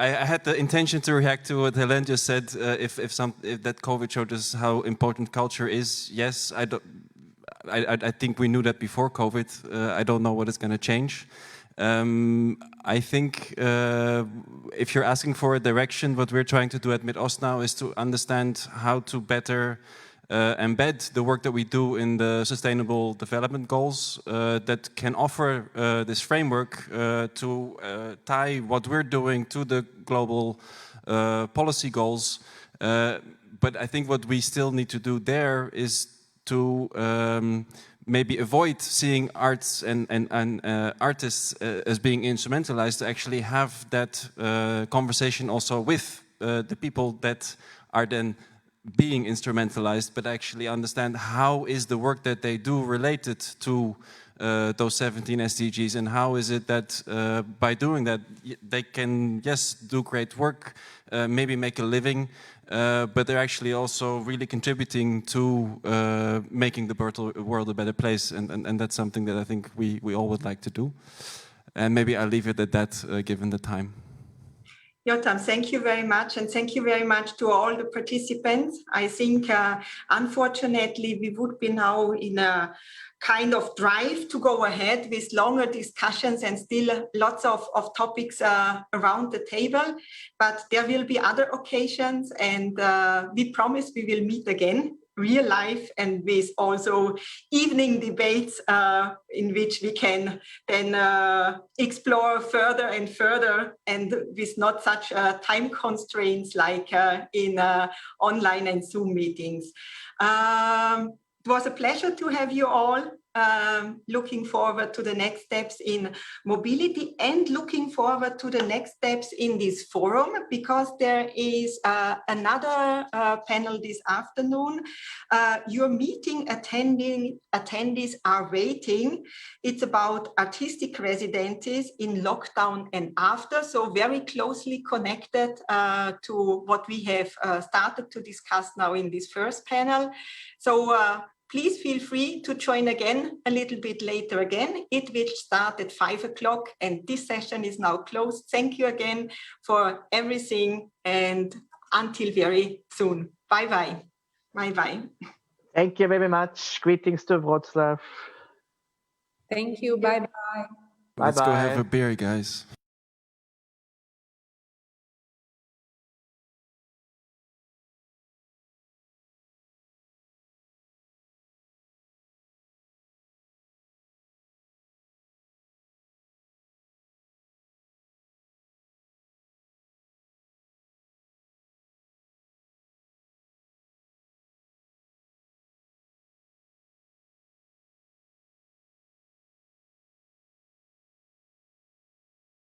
had the intention to react to what Helene just said. If that COVID showed us how important culture is, yes, I think we knew that before COVID. I don't know what is going to change. I think if you're asking for a direction, what we're trying to do at MitOst now is to understand how to better embed the work that we do in the Sustainable Development Goals that can offer this framework to tie what we're doing to the global policy goals. But I think what we still need to do there is to maybe avoid seeing arts and artists as being instrumentalized, to actually have that conversation also with the people that are then being instrumentalized, but actually understand how is the work that they do related to those 17 SDGs, and how is it that by doing that they can, yes, do great work, maybe make a living, but they're actually also really contributing to making the world a better place, and that's something that I think we all would like to do. And maybe I'll leave it at that, given the time. Jotham, thank you very much, and thank you very much to all the participants. I think, unfortunately, we would be now in a kind of drive to go ahead with longer discussions and still lots of topics around the table, but there will be other occasions, and we promise we will meet again, real life, and with also evening debates in which we can then explore further and further, and with not such time constraints like in online and Zoom meetings. It was a pleasure to have you all. Looking forward to the next steps in mobility, and looking forward to the next steps in this forum, because there is another panel this afternoon. Your meeting attendees are waiting. It's about artistic residencies in lockdown and after, so very closely connected to what we have started to discuss now in this first panel. So please feel free to join again a little bit later again. It will start at 5 o'clock, and this session is now closed. Thank you again for everything, and until very soon. Bye-bye. Bye-bye. Thank you very much. Greetings to Wrocław. Thank you. Bye-bye. Let's go have Bye-bye. a beer, guys.